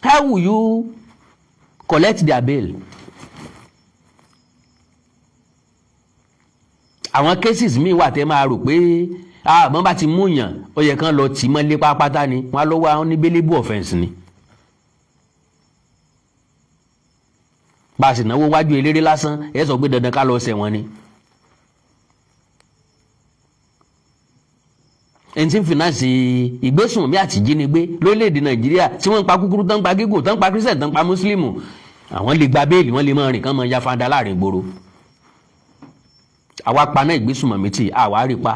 How will you collect their bail? Àwọn cases míì wà tẹ́ máa rò pé wọ́n bá ti mú yàn ó yẹ kán lọ tì mọ́lé pápátá ni wọ́n á lọ́wọ́ àwọn ní bailable offence ni. Bá a sì náwó wájú eléré lásán ẹ sọ pé dandan ká lọ ṣẹ̀wọ̀n ni ẹni tí ń finance ìgbésùnmí àti ìjínigbé lórílẹ̀‐èdè Nàìjíríà tí wọ́n ń pa kúkúrú tán ń pa gígùn tán ń pa Christian tán ń pa Mùsùlùmù, àwọn lè gba béèlì, wọ́n lè máa rìn kán máa ya fada láàrin ìgboro. àwa paná ìgbésùnmọ̀mí tì àwa rí pa,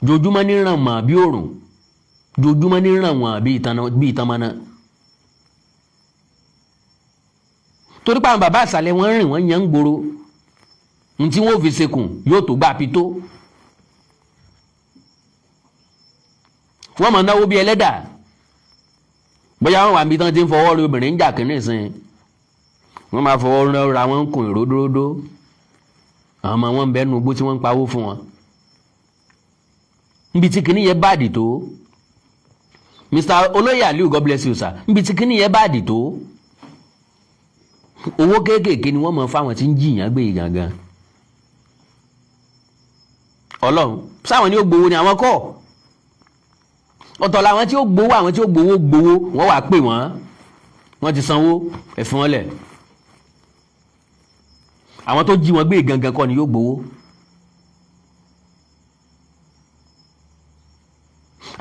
jojúmọ́ ní ràn mọ́ bí òrùn, jojúmọ́ ní ràn wọ́n bí ìtàn mọ́ná. torí pé àwọn bàbá àṣàlẹ̀ wọ́n rìn wọ́n yan ń gbòòrò, ní tí wọ́n fi sekùn yóò tó gbà pitó. wọ́n mọ̀ náwó bí ẹlẹ́dà, bóyá wọ́n wà níbi tán ti ń fọwọ́ rí obìnrin ń jà kínní sin, wọ́n máa fọwọ́ ra wọn ń kun ìródóródó, àwọn ọmọ wọn ń bẹ́nu igbó tí wọ́n ń pawó fún wọn. níbi tí kínní yẹn báàdì tó, Mr. Olóyè Aliu, God bless you sir, níbi tí kínní yẹn báàdì tó, owó kéékèèké ni wọ́n mọ̀ fáwọn tí ń jìyàn gbé gangan. Ọlọ́run sáwọn ni ó gbowó ni àwọn kọ́, ọ̀tọ̀ làwọn tí ó gbowó, àwọn tí ó gbowó wọ́n wà pè wọ́n ti sanwó ẹ̀fún wọn lẹ̀. àwọn tó jí wọn gbé gangan kọ́ ni yóò gbowó.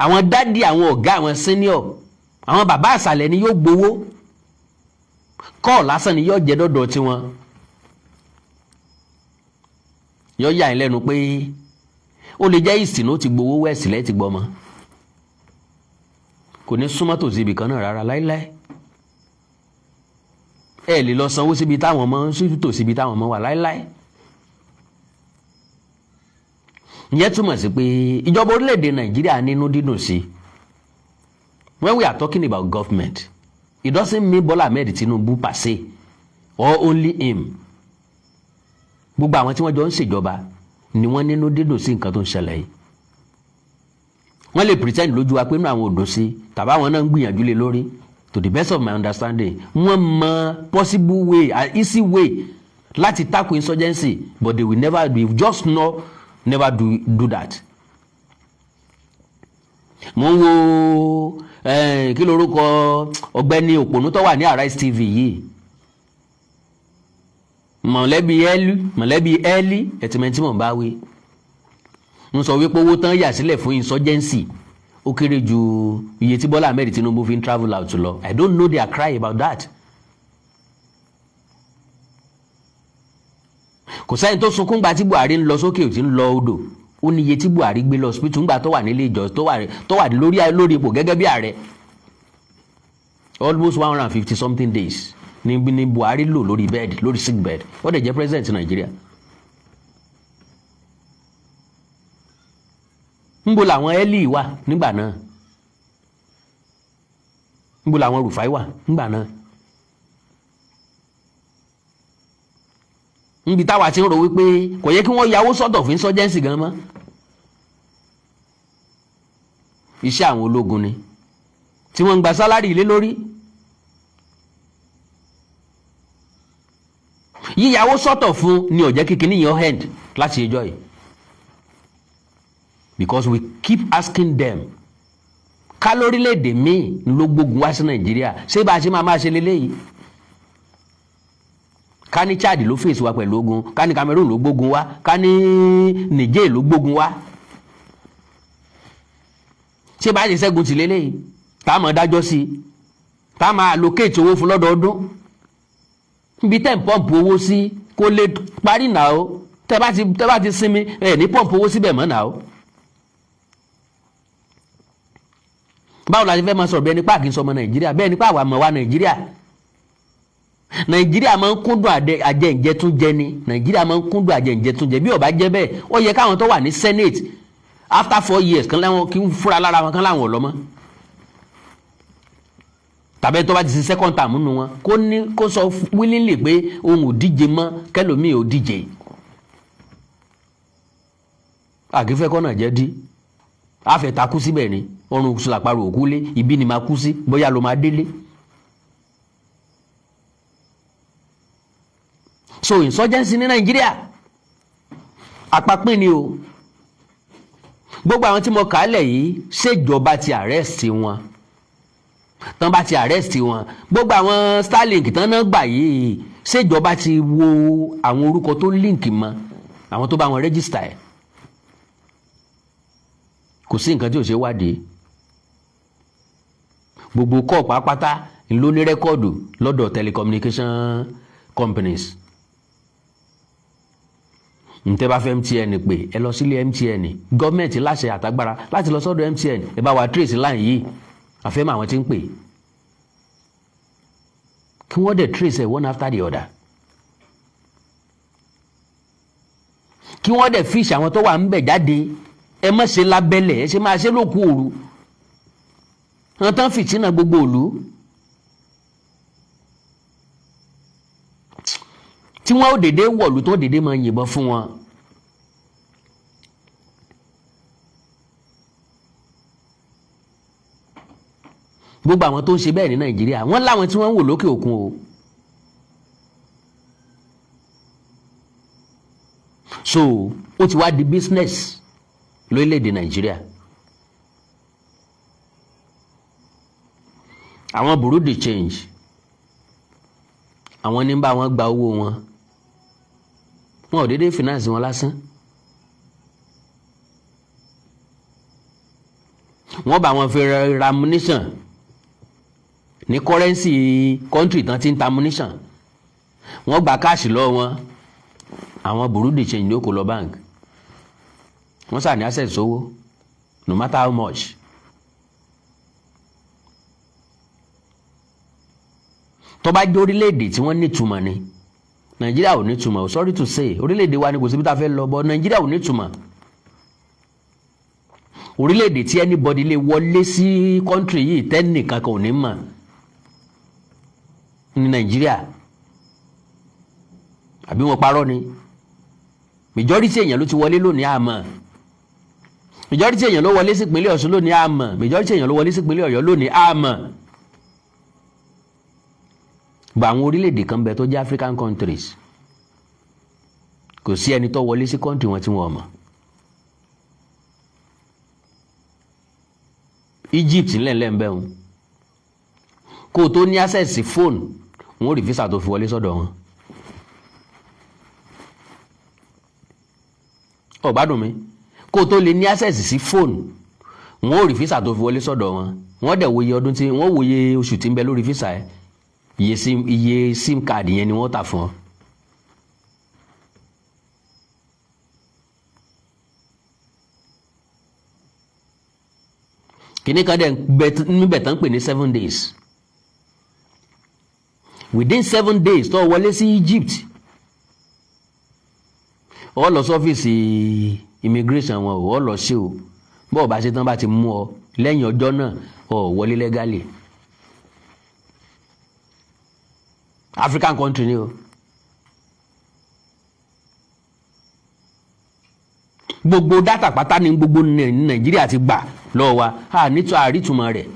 àwọn dádì, àwọn ọ̀gá, àwọn senior, àwọn bàbá àṣàlẹ̀ ni yóò gbowó, kọ́ lásán ni yóò jẹ́ dọ́dọ̀ tiwọn. yóò yà ń lẹ́nu pé ó lè jẹ́ ìsìn ó ti gbowó wẹ̀sì lẹ́ẹ̀ ti gbọ́mọ, kò ní súnmọ́ tòsí ibì kan náà rárá láíláí. ẹ lè lọ sanwó síbi táwọn ọmọ tòsí ibi táwọn ọmọ wà láíláí. ìyẹn túmọ̀ sí pé ìjọba orílẹ̀-èdè Nàìjíríà nínú dídùn sí. when we are talking about government, it doesn't mean Bola Ahmed Tinubu per se or only him. gbogbo àwọn tí wọ́n jọ ń ṣèjọba ni wọ́n nínú dídùn sí nǹkan tó ń ṣẹlẹ̀ yìí. wọ́n lè pretend lójú wa pé inú àwọn òdùn sí, tàbí àwọn náà ń gbìyànjú lé lórí. To the best of my understanding, wọ́n mọ possible way, an easy way láti tackle insurgency, but they will never do that. mo ń wo kí lorúkọ ọ̀gbẹ́ni òpònú tó wà ní Arise TV yìí, mọ̀lẹ́bí Ẹ́lí ẹ̀tìmẹ̀tì mọ̀ bá wí, ń sọ wípé owó tán yà sílẹ̀ fún insurgency ó kéré ju iye tí Bọ́lá Ahmed Tinubu fi ń travel out lọ. I don't know their cry about that. kò sẹ́ni tó sunkún gba tí Buhari ń lọ sókè ò tí ń lọ odò, ó ní iye tí Buhari gbé lọ hospital ńgbà tó wà nílé ìjọ tó wà lórí ipò gẹ́gẹ́ bí ààrẹ. almost 150 something days ni Buhari lò lórí bed, lórí sick bed. ó dẹ̀ jẹ́ president Nàìjíríà. ńbo làwọn Ẹ́lì wà nígbà náà, ńbo làwọn Rufai wà nígbà náà. níbi táwa ti ń rò wípé kò yẹ kí wọ́n yáwó sọ́tọ̀ fún insurgency gan mọ́. iṣẹ́ àwọn ológun ni tí wọ́n ń gba sálárì lé lórí. yíyáwó sọ́tọ̀ fún ni ó jẹ́ kíkiní yẹn end láti ẹjọ́ yìí. because we keep asking them, ká lórílẹ̀‐èdè míì ló gbógun wá sí Nàìjíríà, ṣé bá a ṣe máa ṣe leléyìí? ká ní Chad ló fèsì wa pẹ̀lú ogun, ká ní Cameroon ló gbógun wá, ká ní Niger ló gbógun wá, ṣé bá a ṣe ṣẹ́gun ti leléyìí? tá a máa dájọ́ sí i, tá a máa allocate owó fún lọ́dọọdún, níbi tẹ́ ń pọ́ǹpù owó sí kó lè parí náà ó, tẹ́ bá ti sinmi ẹ̀ ní pọ́ǹpù owó síbẹ̀ mọ́ náà ó. báwo la ti fẹ́ máa sọ̀rọ̀ bẹ́ẹ̀ nípa àkínsọ ọmọ Nàìjíríà, bẹ́ẹ̀ nípa àwa mọ̀ wá Nàìjíríà. Nàìjíríà máa ń kúndùn àjẹǹjẹtúnjẹ ni, Nàìjíríà máa ń kúndùn àjẹǹjẹtúnjẹ. bí ó bá jẹ́ bẹ́ẹ̀, ó yẹ káwọn tó wà ní Senate after 4 years kan láwọn kí ń fúra lára wọn kan láwọn ọlọ́mọ, tàbí tó bá ti ṣe second term nínú wọn kó sọ willingly pé òun ò díje mọ́, kẹlòmíì ò díje. àgífẹ́ kọ́nà jẹ́ dí àfẹ́ takú síbẹ̀ ni, ọrùn sùlàparò òkú lé, ibi ni máa kú sí, bóyá ló máa délé. so insurgency ní Nàìjíríà àpapín ni o. gbogbo àwọn tí mo kà á lẹ̀ yìí ṣèjọba ti arrest wọn, tán bá ti arrest wọn. gbogbo àwọn Starlink tán náà gbà yìí ṣèjọba ti wo àwọn orúkọ tó link mọ́ àwọn tó bá wọn register ẹ̀. kò sí nǹkan tí ò ṣe wádìí gbogbo kọ́ pápátá ló ní rẹ́kọ́ọ̀dù lọ́dọ̀ telecommunication companies. ǹtẹ́ bá fẹ́ MTN pé ẹ lọ sílé MTN gọ́ọ̀mẹ̀ntì láṣẹ àtagbára láti lọ sọ́dọ̀ MTN ẹ bá wa trace line yìí àfẹ́mọ̀ àwọn tí ń pè kí wọ́n dẹ̀ trace ẹ̀ one after the other kí wọ́n dẹ̀ fish àwọn tó wà ń bẹ̀ jáde ẹ má ṣe lábẹ́lẹ̀ ẹ ṣe máa ṣe lókù òru wọn tán fìtínà gbogbo òlu tí wọ́n ó dédé wọ̀lú tó dédé máa yìnbọn fún wọn. gbogbo àwọn tó ń ṣe bẹ́ẹ̀ ní Nàìjíríà wọ́n láwọn tí wọ́n ń wò lókè òkun o. so ó ti wá di business lórílẹ̀‐èdè Nàìjíríà. àwọn bureau de change àwọn ní bá wọn gba owó wọn wọn ò déédéé finance wọn lásán wọn bá wọn fi ra ammunition ní currency country tán ti ń ta ammunition wọn gba káàṣì lọ́wọ́ wọn àwọn bureau de change ló kó lọ bank wọn sà ní access owó no matter how much. tó bá jẹ́ orílẹ̀-èdè tí wọ́n ní ìtumọ̀ ni Nàìjíríà ò ní ìtumọ̀ sorry to say orílẹ̀-èdè wa ni kò síbi tá a fẹ́ lọ bọ́ Nàìjíríà ò ní ìtumọ̀ orílẹ̀-èdè tí anybody lè wọlé sí country yìí tẹ́nìkan kan ò ní mọ̀ ní Nàìjíríà àbí wọn parọ́ ni majority èèyàn ló ti wọlé lónìí àmọ́ majority èèyàn ló wọlé sí ìpínlẹ̀ Ọ̀ṣun lónìí àmọ́ majority èèyàn ló wọlé sí ìpínlẹ̀ Ọ̀yọ́ lónìí àmọ́. Gba àwọn orílẹ̀-èdè kan bẹ tó jẹ́ African countries kò sí ẹni tó wọlé sí country wọn tí wọ́n mọ̀. Egypt ńlẹ̀ńlẹ̀ ń bẹ̀ wọn kó o tó ní access sí phone wọn ò rí visa tó fi wọlé sọ́dọ̀ wọn. ó gbádùn mi kó o tó lè ní access sí phone wọn ò rí visa tó fi wọlé sọ́dọ̀ wọn wọ́n dẹ̀ wòye ọdún tí wọ́n wòye oṣù tí ń bẹ lórí visa ẹ̀ iye sim card yẹn ni wọ́n tà fún ọ. kìnní kan dẹ̀ níbẹ̀ tán pè ní 7 days within 7 days tó wọlé sí Egypt ó lọ sọ́fíìsì immigration wọn ó lọ ṣe o bọ́ọ̀ bá ṣe tán bá ti mú ọ lẹ́yìn ọjọ́ náà ó wọlé legally. African country ni o gbogbo data pátá ní gbogbo Nàìjíríà ti gbà lọ́wọ́ wa a nítorí àrítùmọ̀ rẹ̀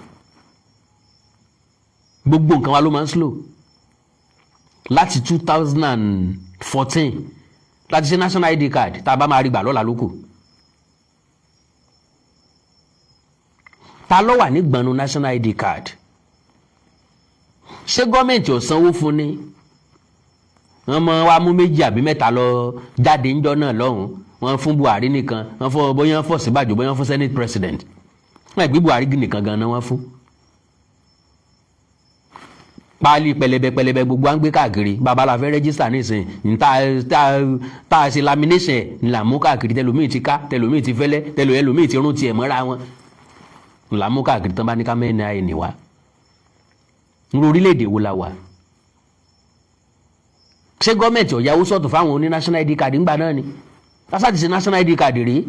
gbogbo nǹkan wa ló máa ń slow láti 2014 láti ṣe national ID card tá a bá máa rí gbà lọ́la lóko ta ló wà ní gbọ̀nù national ID card ṣé gọ́ọ̀mẹ̀ntì ò sanwó fún ni wọ́n mọ wá mú méjì àbí mẹ́ta lọ jáde ńjọ́ náà lọ́hùn wọ́n fún Buhari nìkan wọ́n fún bóyá fún Ọ̀ṣínbàjò bóyá fún Senate President wọ́n gbé Buhari nìkan gan-an wọ́n fún. páálí pẹlẹbẹ gbogbo à ń gbé káàkiri bàbá la fẹ́ rẹ́gísítà nísìnyí tá a ṣe lamination ẹ̀ ńlá mú káàkiri tẹlómìn ti ká tẹlómìn ti fẹ́lẹ́ tẹlómìn ti rún tiẹ̀ mọ́ra wọn ńlá mú káàkiri tán bá ní ká mẹ́rin ayé nìwá. ní orílẹ̀-èdè wo la wà ṣé gọ́ọ̀mẹ̀ntì ọ̀yáwó sọ̀tún fáwọn oní national ID card ńgbà náà ni lásà ti ṣe national ID card rèé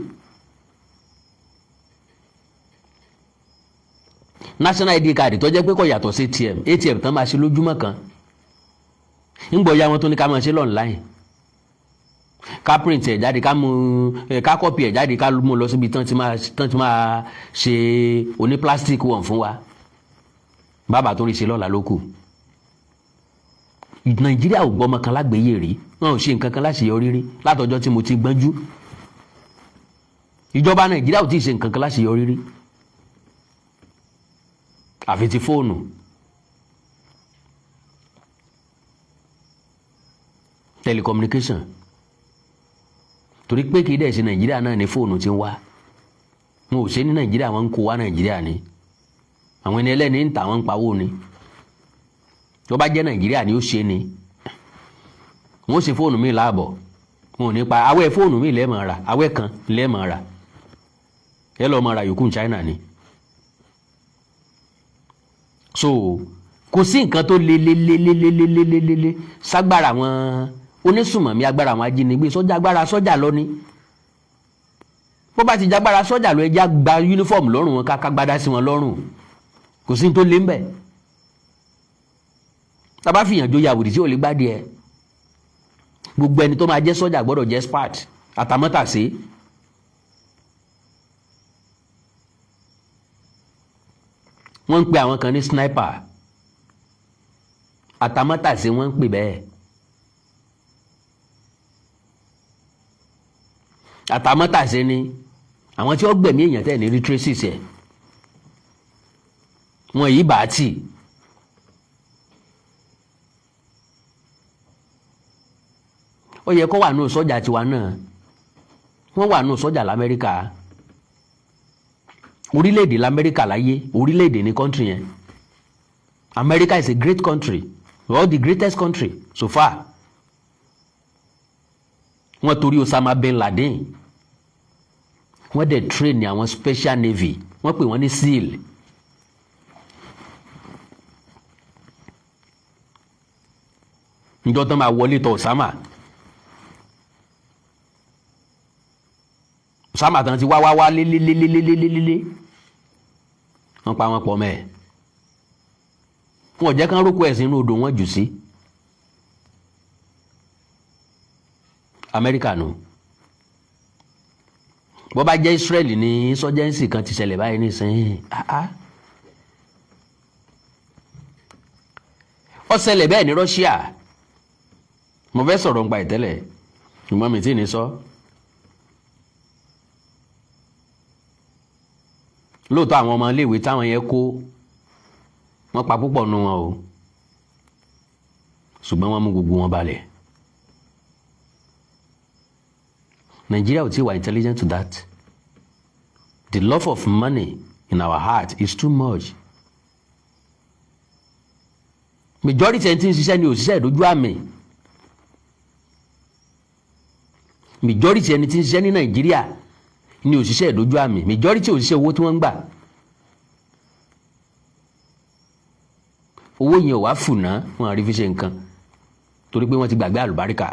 national ID card tó jẹ́ pé kò yàtọ̀ sí ATM tán máa ṣe lójúmọ́ kan ńgbọ̀ ya wọn tó ní ká máa ṣe lọ́nláìn ká print ẹ̀ jáde ká copy ẹ̀ jáde ká mú lọ síbi tán ti máa ṣe oní plastic wọn fún wa bàbá tó rí ṣe lọ́la lókù. Nàìjíríà ò gbọ́mọ kan lágbèéyè rí wọn ò ṣe nǹkan kan láṣeyọrí rí látọjọ́ tí mo ti gbọ́njú ìjọba Nàìjíríà ò tí ì ṣe nǹkan kan láṣeyọrí rí àfi ti fóònù telecommunication torí pé kì í dẹ̀ ṣe Nàìjíríà náà ní fóònù ti ń wá wọn ò ṣe ní Nàìjíríà, wọn ń kó wá Nàìjíríà ni. Àwọn ẹni ẹlẹ́ni ń tà wọ́n ń pawó ni. Tó bá jẹ́ Nàìjíríà ni ó ṣe ni wọ́n ṣe fóònù mi láàbọ̀, wọn ò ní pa awẹ́ fóònù mi lẹ́ẹ̀mọ̀ ra, awẹ́ kan lẹ́ẹ̀mọ̀ ra, ẹ lọ́ọ́ mọ̀ ra yòókù China ni. So kò sí nǹkan tó lé ságbára àwọn onísùmọ̀mí, agbára àwọn ajínigbé, sọ́jà agbára sọ́jà lọ ni. Bó bá ti jágbára sọ́jà lọ, ẹja gba yúnífọ̀mù lọ́rùn wọn, ká gbádá sí wọn lọ́rùn, kò sí ní tó lé ń bẹ̀. Tá bá fìyàn jó yàwùrì tí ò lè gbádìí ẹ. Gbogbo ẹni tó máa jẹ́ sọ́jà gbọ́dọ̀ jẹ́ expert àtàmọ́tàsé. Wọ́n ń pe àwọn kan ní sniper, àtàmọ́tàsé wọ́n ń pè bẹ́ẹ̀. Àtàmọ́tàsé ni àwọn tí ó gbẹ̀mí èèyàn tẹ̀ ní rí traces ẹ̀, wọn yìí bá tì. Ó yẹ kó wà nù sọ́jà tiwa náà, wọ́n wà nù sọ́jà l'Amẹ́ríkà. Orílẹ̀-èdè l'Amẹ́ríkà láyé, orílẹ̀-èdè ní country yẹn. America is a great country, well, the greatest country so far. Wọ́n torí Osama bin Laden, wọ́n dẹ̀ train ní àwọn special navy, wọ́n pè wọ́n ní SEAL. Níjọ́ tán máa wọlé tọ̀ Osama tán ti wá lélélélélélélélé, wọ́n pa wọn pọ̀ mẹ́ẹ̀. Wọ́n jẹ́ kán rókò ẹ̀sìn inú odò wọn jù sí. Amẹ́ríkà nù. Bó bá jẹ́ Israel ní insurgency kan ti ṣẹlẹ̀ báyìí nísìnyí, ó ṣẹlẹ̀ bẹ́ẹ̀ ní Russia. Mo fẹ́ sọ̀rọ̀ nípa ìtẹ́lẹ̀ ṣùgbọ́n mi tí ní sọ. Lóòótọ́ àwọn ọmọ iléèwé táwọn yẹn kó, wọ́n pa púpọ̀ nù wọn o, ṣùgbọ́n wọ́n mú gbogbo wọn balẹ̀. Nigeria ò tí wà intelligent to that. The love of money in our heart is too much. Majority ẹni tí ń ṣiṣẹ́ ni òṣìṣẹ́ ìdójú àmì. Majority ẹni tí ń ṣiṣẹ́ ní Nàìjíríà ni òṣìṣẹ́ ìdójú àmì. Majority òṣìṣẹ́ owó tí wọ́n ń gbà, owó yẹn ò wá fùnà, wọn àrí fi ṣe nǹkan torí pé wọ́n ti gbàgbé àlùbáríkà.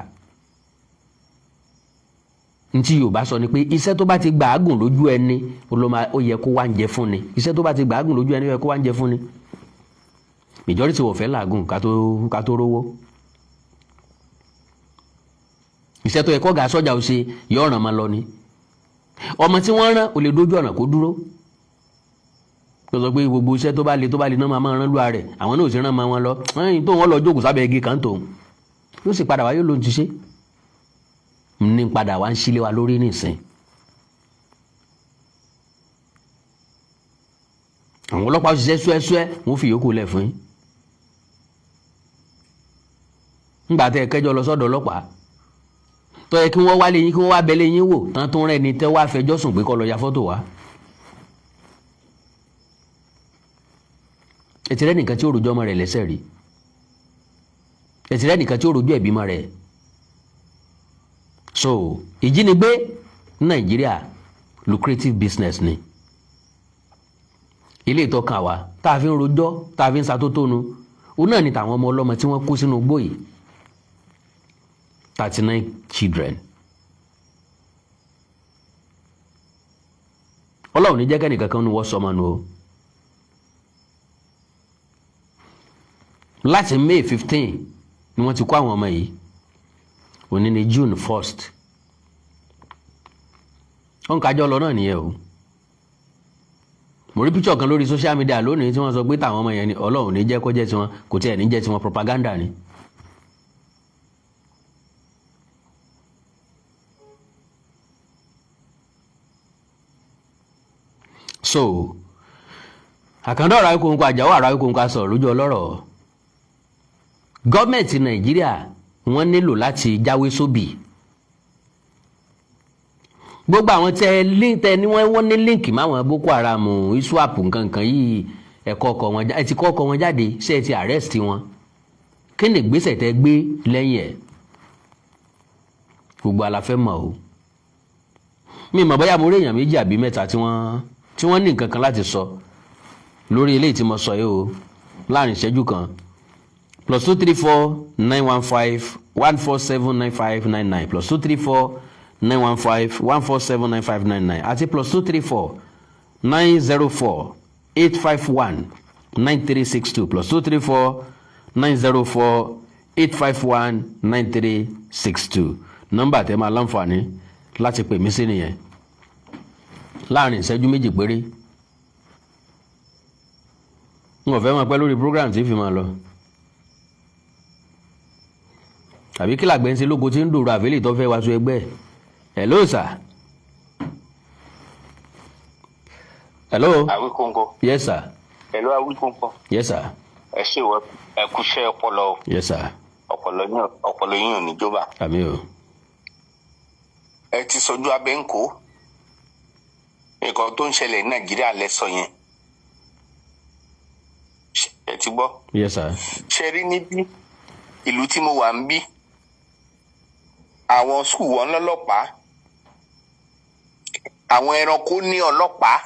Ntí Yorùbá sọ ni pé iṣẹ́ tó bá ti gbàágùn lójú ẹni ó yẹ kó wá ń jẹ fún ni. Iṣẹ́ tó bá ti gbàágùn lójú ẹni ó yẹ kó wá ń jẹ fún ni. Majority wọ̀ fẹ́ làágùn ká tó rówó. Iṣẹ́ tó yẹ kó ga sọ́jà ó ṣe yọ ọ̀ràn máa lọ ni. Ọmọ tí wọ́n rán ò lè dójú ọ̀nà kó dúró. Tó sọ pé gbogbo iṣẹ́ tó bá le náà máa rán lúwa rẹ̀, àwọn náà ò sì rán máa wọn lọ. Tó wọ́n lọ jókòó sábẹ́ igi kan tó yóò sì padà wá, yóò ló ń ti ṣe. Ní padà wá ń sílé wa lórí nìsín. Àwọn ọlọ́pàá ṣiṣẹ́ ṣúẹ́ṣúẹ́, wọ́n fi yòókù lẹ̀ fún yín. Nígbà tẹ́ ẹ kẹ́jọ́ lọ sọ́dọ̀ ọlọ́pàá, tó yẹ kí wọ́n wá lé yín, kí wọ́n wá bẹ̀lẹ̀ yín wò, tán tó ń rẹ́ ni tẹ́ wá fẹjọ́ sùn pé kó lọ ya fọ́tò wá. Ẹ̀tìrẹ́ nìkan tí ó rojọ́ ọmọ rẹ̀ lẹ́sẹ̀ rí. Ẹ̀tìrẹ́ nìkan tí ó rojọ́ ẹ̀bímọ rẹ̀. So ìjínigbé ní Nàìjíríà lucrative business ni. Ilé ìtọ́kàn wa tá a fi ń rojọ́, tá a fi ń satótónu, òun náà ni tàwọn ọmọ ọlọ́mọ tí wọ́n kó sínú igbó yìí, 39 children. Ọlọ́run ní jẹ́ kẹ́nìkan kan ní wọ́n sọmọ nù o. Láti May 15 ni wọ́n ti kó àwọn ọmọ yìí, òní ni June 1st. Wọ́n kájọ́ lọ náà nìyẹn o. Mo rí picture kan lórí social media lónìí tí wọ́n sọ pé táwọn ọmọ yẹn ni Ọlọ́run ní jẹ́ kó jẹ́ tiwọn, kò tiẹ̀ ní jẹ́ tiwọn, propaganda ni. So àkàndá ọ̀rọ̀ ayékòǹkò àjàwọ̀ ọ̀rọ̀ ayékòǹkò sọ̀rọ̀ lójú ọlọ́rọ̀. Gọ́ọ̀mẹ̀ntì Nàìjíríà wọ́n nílò láti jáwé sóbì. gbogbo àwọn tẹ ní wọ́n ní líǹkì máwọn Boko Haram ISWAP nǹkan yìí ẹ ti kọ́ ọkọ̀ wọn jáde ṣé ẹ ti arrest wọn kí ni ìgbésẹ̀ tẹ gbé lẹ́yìn ẹ̀ gbogbo aláfẹ́ mọ̀ o mi mọ̀ bóyá mo rí èèyàn méjì àbí mẹ́ta tí wọ́n ní nǹkan kan láti sọ lórí eléyìí tí mo sọ yìí o láàrin ìṣẹ́jú kan +234 915 147 9599 +234 915 147 9599 àti +234 904 851 9362 +234 904 851 9362 nọ́mbà tẹ́ máa láǹfààní láti pè mí sí nìyẹn láàrin ìṣẹ́jú méjì péré n ò fẹ́ máa pẹ́ lórí program tí fi máa lọ tàbí kí làgbẹ́ ń ṣe lóko tí ń dòrò àfẹ́lẹ́ tó fẹ́ wá sí ẹgbẹ́ hello sir. hello.
Awikonko.
Yes sir.
Hello Awikonko.
Yes sir.
Ẹ ṣé wọ ẹ kúṣẹ́ ọpọlọ.
Yes sir.
Ọpọlọ yín ò ní jọba.
Àmín o.
Ẹ ti sọjú abẹ́ ń kó. Nǹkan tó ń ṣẹlẹ̀ ní Nàìjíríà lẹ́sọ yẹn. Ẹ ti gbọ́.
Yes sir.
Ṣe rí níbí ìlú tí mo wà ń bí. Àwọn skul wọn lọ́lọ́pàá. Àwọn ẹranko ní ọlọ́pàá.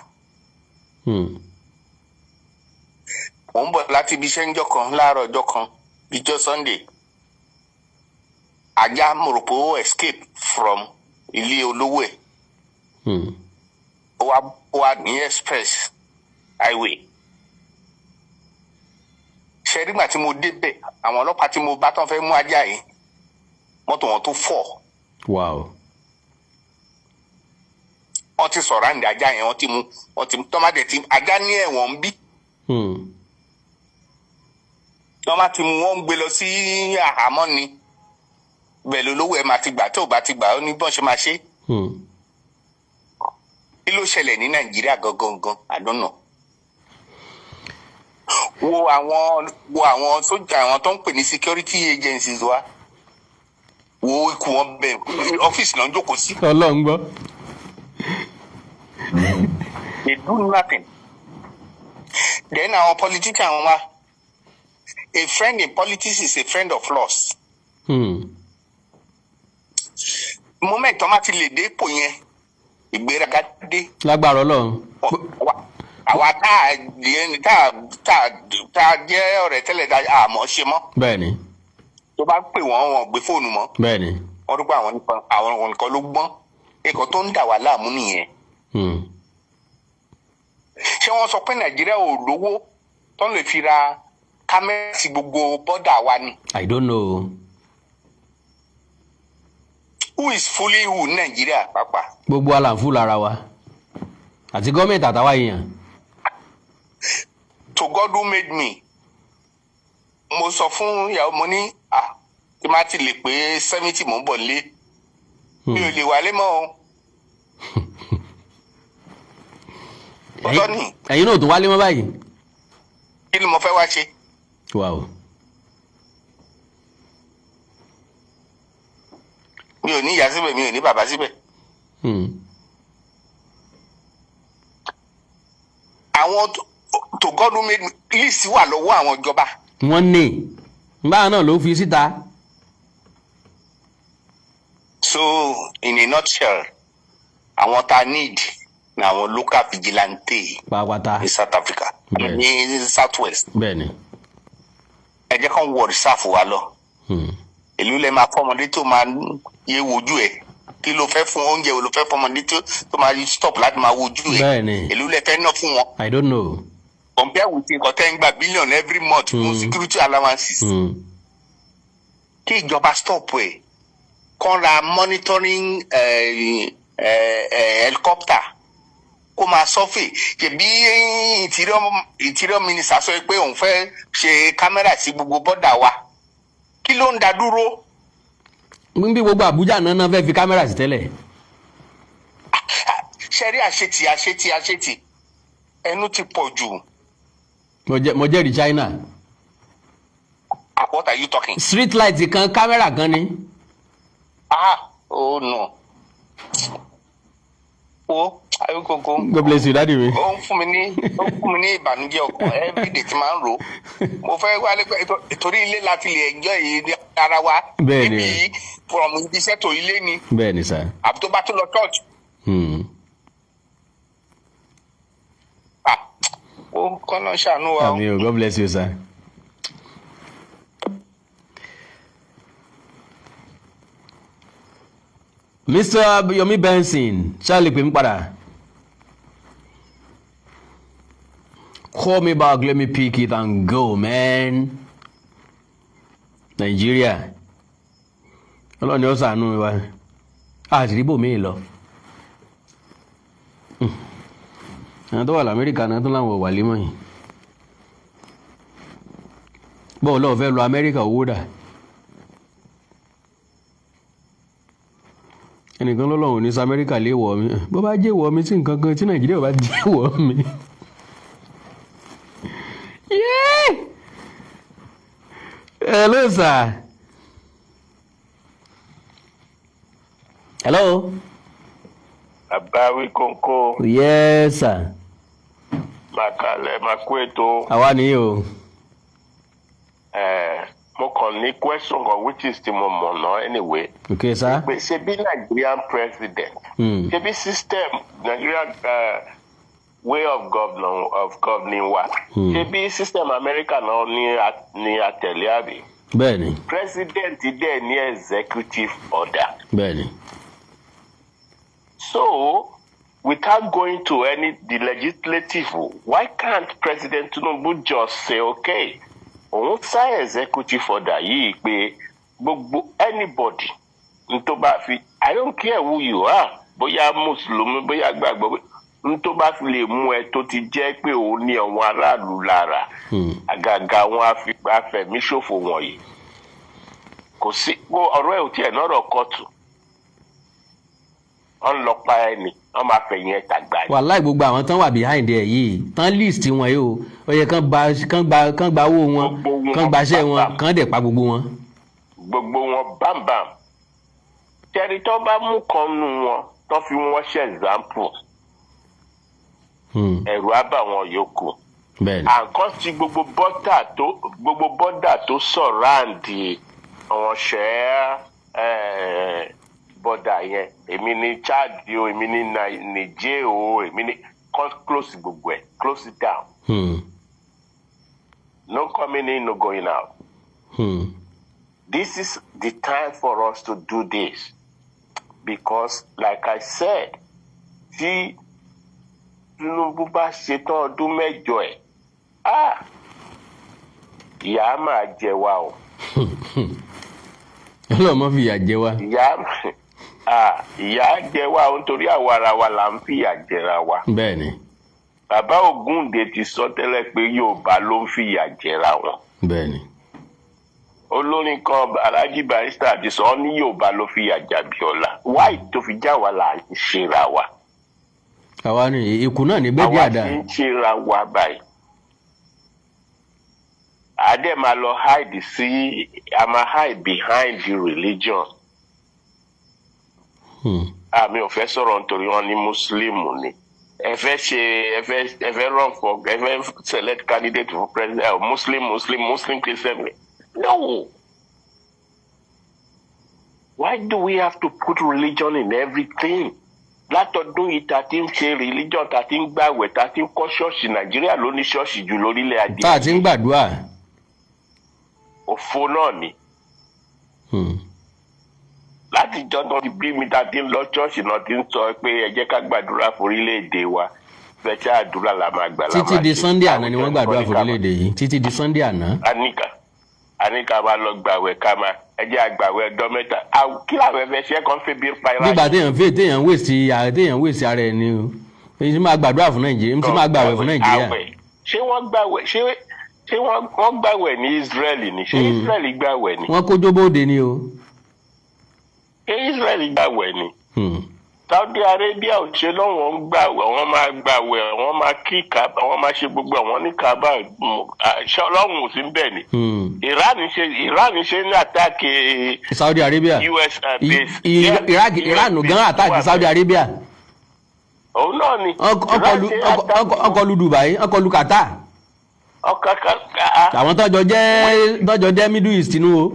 Mo ń bọ̀ láti ibi iṣẹ́ ńjọ́ kan láàárọ̀ ọjọ́ kan bíjọ́ Sunday. Ajá mo rò pé ó escape from ilé olówó ẹ̀. Ó wá ní express highway. Ṣé nígbà tí mo débẹ̀ àwọn ọlọ́pàá tí mo bá tán fẹ́ mú ajá yìí mọ́tò wọn tó fọ́.
Wow.
Wọ́n ti sọ̀rọ̀ àǹdí ajá yẹn wọ́n ti mú tọ́mádé tí ajá ní ẹ̀wọ̀n ń bí. Tọ́má ti mú wọ́n ń gbé lọ sí àhámọ́ ni bẹ́ẹ̀ lolówó ẹ̀ máa ti gbà tó bá ti gbà ó ní bọ́n ṣe máa ṣe. Kí ló ṣẹlẹ̀ ní Nàìjíríà gangan I don't know. Wo àwọn sójà àwọn tó ń pè ní security agencies wa wo ikú wọn bẹ ọ́fíìsì náà ń jókòó sí.
Ọlọ́run gbọ́.
They do nothing. Then àwọn politician wa a friend in politics is a friend of loss. Moment tó máa ti lè dé ipò yẹn ìgbéraga dé.
Lágbára Ọlọ́run.
Àwa tá a jẹ́ ọ̀rẹ́ tẹ́lẹ̀ àmọ́ ṣe mọ́.
Bẹ́ẹ̀ni.
Tó bá pè wọ́n gbé fóònù mọ́.
Bẹ́ẹ̀ni.
Wọ́n dúpọ̀ àwọn nìkan ló gbọ́n. Nǹkan tó ń dà wá láàmú nìyẹn. Ṣé wọ́n sọ pé Nàìjíríà ò lówó tó lè fi ra kámẹ́rà sí gbogbo bọ́dà wa ni?
I don't know.
Who is fooling who Nàìjíríà pàápàá?
Gbogbo àlàǹfù lára wa àti gọ́ọ̀mẹ̀ntì àtàwa èèyàn.
To God who made me. Mo sọ fún ìyàwó mo ní tí máa ti lè pé 70 mò ń bọ̀ lé. Mi ò lè wálé mọ́ o. Ọ̀tọ̀ ni.
Ẹ̀yin náà tún wálé mọ́ báyìí.
Kí ni mo fẹ́ wá ṣe?
Wow.
Mi ò ní ìyá síbẹ̀, mi ò ní bàbá síbẹ̀. Àwọn to God who made me list wà lọ́wọ́ àwọn ìjọba.
Wọ́n ní báwọn náà ló fi síta.
So in a nutshell, àwọn tá need na àwọn local vigilante
pàápàá
ní South Africa ní South West.
Bẹ́ẹ̀ni.
Ẹ jẹ́ kán wọ reserve wa lọ. Èlú lẹ máa fọmọdé tó máa yé wojú ẹ̀. Kí ló fẹ́ fún oúnjẹ wo ló fẹ́ fọmọdé tó máa stop láti máa wojú ẹ̀.
Bẹ́ẹ̀ni.
Èlú lẹ fẹ́ ná fún wọn.
I don't know.
Compare with nǹkan tẹ́ ń gba billion every month fún security allowances. Kí ìjọba stop ẹ̀ kán ra monitoring helicopter kó máa sọ́fè ṣèbí interior minister sọ pé òun fẹ́ ṣe kámẹ́rà sí gbogbo bọ́dà wa kí ló ń dá dúró.
bí gbogbo Àbújá náà fẹ́ fi kámẹ́rà sí tẹ́lẹ̀.
ṣe rí àṣetì ẹnu ti pọ̀ jù.
mo jẹ́rìí China.
What are you talking?
Street light kan kámẹ́rà kan ni.
Oh no. o ayokoko.
God bless you daddy mi.
ó ń fún mi ní ìbànújẹ́ ọkàn everyday tí máa ń rò mo fẹ́ wálé pé torí ilé la fi lè ẹjọ́ yìí ara wa níbi from ibi iṣẹ́ tó ilé ni.
bẹ́ẹ̀ni sá.
àbí tó bá tún lọ church. ó kọ́nà ṣàánú wa.
àmín o God bless you sir. Mr. Yomi Benson Charlie pè mí padà. Call me back, let me pick it and go, man. Nigeria. Ọlọ́run ni ó ṣàánú wa. Àti rí bòmíì lọ. Àwọn tó wà l'Amẹ́ríkà náà tó láwọn wà límọ̀ yìí. Bọ́ọ̀ lọ́ọ̀ fẹ́ lọ Amẹ́ríkà owó dà. Ẹnìkan lọ́lọ́run ní Amẹ́ríkà lè wọ̀ mí. Bó bá jẹ́ wọ̀ mí tí nǹkan kan tí Nàìjíríà bá jẹ́ wọ̀ mí. Yeah. Hello, sir. Hello.
Abawi Konko.
Yes, sir.
Makale Makweto.
Àwa ni o.
Mo kàn ní question kan which is the mo no anyway.
Okay, sir.
But ṣe bí Nigerian president. Ṣe bí system Nigerian way of governing wa. Ṣe bí system America náà ní àtẹ̀lé àbí.
Bẹ́ẹ̀ni.
President dẹ̀ ní executive order.
Bẹ́ẹ̀ni.
So, without going to the legislative, why can't President Tinubu just say, okay, òun sign executive order yìí pé gbogbo anybody tó bá fi, I don't care who you are, bóyá Mùsùlùmí, bóyá gbàgbọ́, tó bá fi lè mú ẹ tó ti jẹ́ pé òun ní àwọn aráàlú lára, àgàgà àwọn afẹ̀míṣòfò wọ̀nyí. Kò sí, ọ̀rọ̀ ẹ̀ ò tiẹ̀ nọ́rọ̀ kọ́ọ̀tù. Wọ́n lọ pa ẹni, wọ́n máa fẹ̀yìn ẹ̀ tàgbà.
Wàláì gbogbo àwọn tán wà behind ẹ̀ yìí, tán list wọn yìí o, ó yẹ kán gba owó wọn, kán gbaṣẹ́ wọn, kán dẹ̀ pa gbogbo wọn.
Gbogbo wọn bámbàm. Tẹ́rí tó bá mú kan nù wọn, tó fi wọ́n ṣe example. Ẹ̀rù á bà wọn yòókù.
Bẹ́ẹ̀ni.
Àǹkan tí gbogbo bọ́dà tó sọ̀ráǹdì àwọn ṣẹ́ bọ́dà yẹn, èmi ní Chad o, èmi ní Niger o, èmi ní close gbogbo ẹ̀, close it down. No coming in, no going out. This is the time for us to do this. Because, like I said, tí Tinubu bá ṣetán ọdún mẹ́jọ ẹ̀, ìyà máa jẹ wá o.
Ọlọ́mọ fi ìyà jẹ wá.
Ìyà jẹ wá o nítorí àwa ara wa là ń fi ìyà jẹra wa.
Bẹ́ẹ̀ni.
Bàbá Ògúndé ti sọ tẹ́lẹ̀ pé Yorùbá ló ń fi ìyà jẹra wọn.
Bẹ́ẹ̀ni.
Olórin kan Alhaji Barrister ti sọ ní Yorùbá ló fi ìyà jàbíọ́lá. Wáì tó fi já wa là ń ṣera wa.
Àwa ni ikú náà ní bẹ́ẹ̀dì àdá.
Àwa ti ń ṣera wa báyìí. Adé máa lọ hide behind the religion. Mi ò fẹ́ sọ̀rọ̀ nítorí wọn ní Muslim ni. Ẹ fẹ́ run for, ẹ fẹ́ select candidate for president, Muslim Christian. No. Why do we have to put religion in everything? Látọdún yìí ta ti ń ṣe religion, ta ti ń gbàwẹ̀, ta ti ń kọ́ ṣọ́ọ̀ṣì. Nàìjíríà ló ní ṣọ́ọ̀ṣì jù lórílẹ̀ adé.
Tá a ti ń gbàdúrà.
Òfo náà ni. Láti jọ́dọ̀ ti bí mi ta ti ń lọ ṣọ́ọ̀ṣì náà ti ń sọ pé ẹ jẹ́ ká gbàdúrà fún orílẹ̀-èdè wa. Fẹ́ṣẹ́ àdúrà la máa gbà.
Títí di Sunday àná ni wọ́n gbàdúrà fún orílẹ̀-èdè yìí. Títí di Sunday àná.
Àníkà máa lọ gbàwẹ̀ ká máa ẹ jẹ́ àgbàwẹ̀ ọjọ́ mẹ́ta. Kí làwọn ẹ̀fẹ̀ ṣe kàn fi bí pa ìlànà.
Nígbà téèyàn wèsì ara ẹ̀ ni o. Èyí tí máa gbàdúrà fún Nàìjíríà. Èyí tí máa gbàwẹ̀ fún Nàìjíríà.
Ṣé wọ́n gbàwẹ̀ ní Israeli ni? Ṣé Israeli gbàwẹ̀ ni?
Wọ́n kójó bóde ni o.
Ṣé Israeli gbàwẹ̀ ni? Saudi Arabia ò ṣe lọ́wọ́ ń gbàwẹ̀, wọ́n máa gbàwẹ̀, wọ́n máa kí Kaaba, wọ́n máa ṣe gbogbo àwọn ní Kaaba, Ọlọ́run ò sí bẹ́ẹ̀ ni. Iran ṣe ní àtàkì
Saudi Arabia.
US base.
Iran gan àtàkì Saudi Arabia.
òun náà ni.
ọkọlù Dubai ọkọlù Qatar. àwọn tọ́jọ́ jẹ́ Middle East nù o.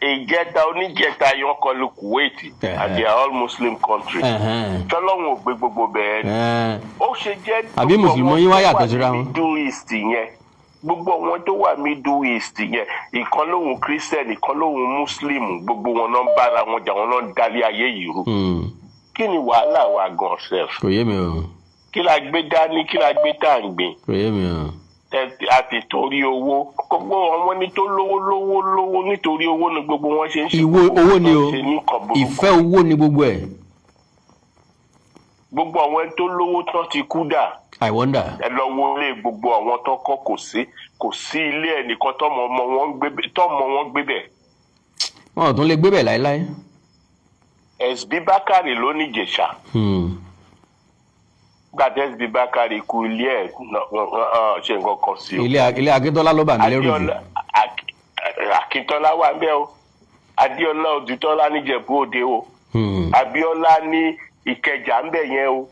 ìjẹta oníjẹta yẹn kọlù Kuwait and they are all Muslim countries. tọ́lọ́hún ò gbé gbogbo bẹ́ẹ̀ ni. ó ṣe jẹ́
àbí mùsùlùmí yín wá yàtọ̀ síra wọn.
Middle East yẹn gbogbo wọn tó wà Middle East yẹn ìkan lóhùn Christian ìkan lóhùn Muslim gbogbo wọn náà ń bára wọn jà wọn náà ń dalẹ̀ ayé yìí rú. kí ni wàhálà wa gan sef.
kò yé mi o.
kí la gbé dání kí la gbé tá à ń gbìn.
kò yé mi o.
àti torí owó gbogbo àwọn ní tó lówó nítorí owó ni gbogbo wọn ṣe ń ṣe.
owó ni o ìfẹ́ owó ni gbogbo ẹ̀.
gbogbo àwọn tó lówó tán ti kú dà.
I wonder.
ẹ lọ wo ilé gbogbo àwọn tó kọ́ kò sí ilé ẹnìkan tọ́mọ wọn gbé bẹ̀.
wọn ò tún lè gbé bẹ̀ láéláé.
SB Bakari ló ní Ìjẹ̀ṣà. gbàdé SB Bakari kú ilé ẹ̀ ṣe nǹkan kan sí o.
ilé Akíntọ́lá ló bà mí lẹ́rù jù.
Akíntọ́lá wà ń bẹ̀ o Adéọlá Odùtọ́lá níjẹ̀bú Òde o Abíọ́lá ní Ìkẹjà ń bẹ̀ yẹn o.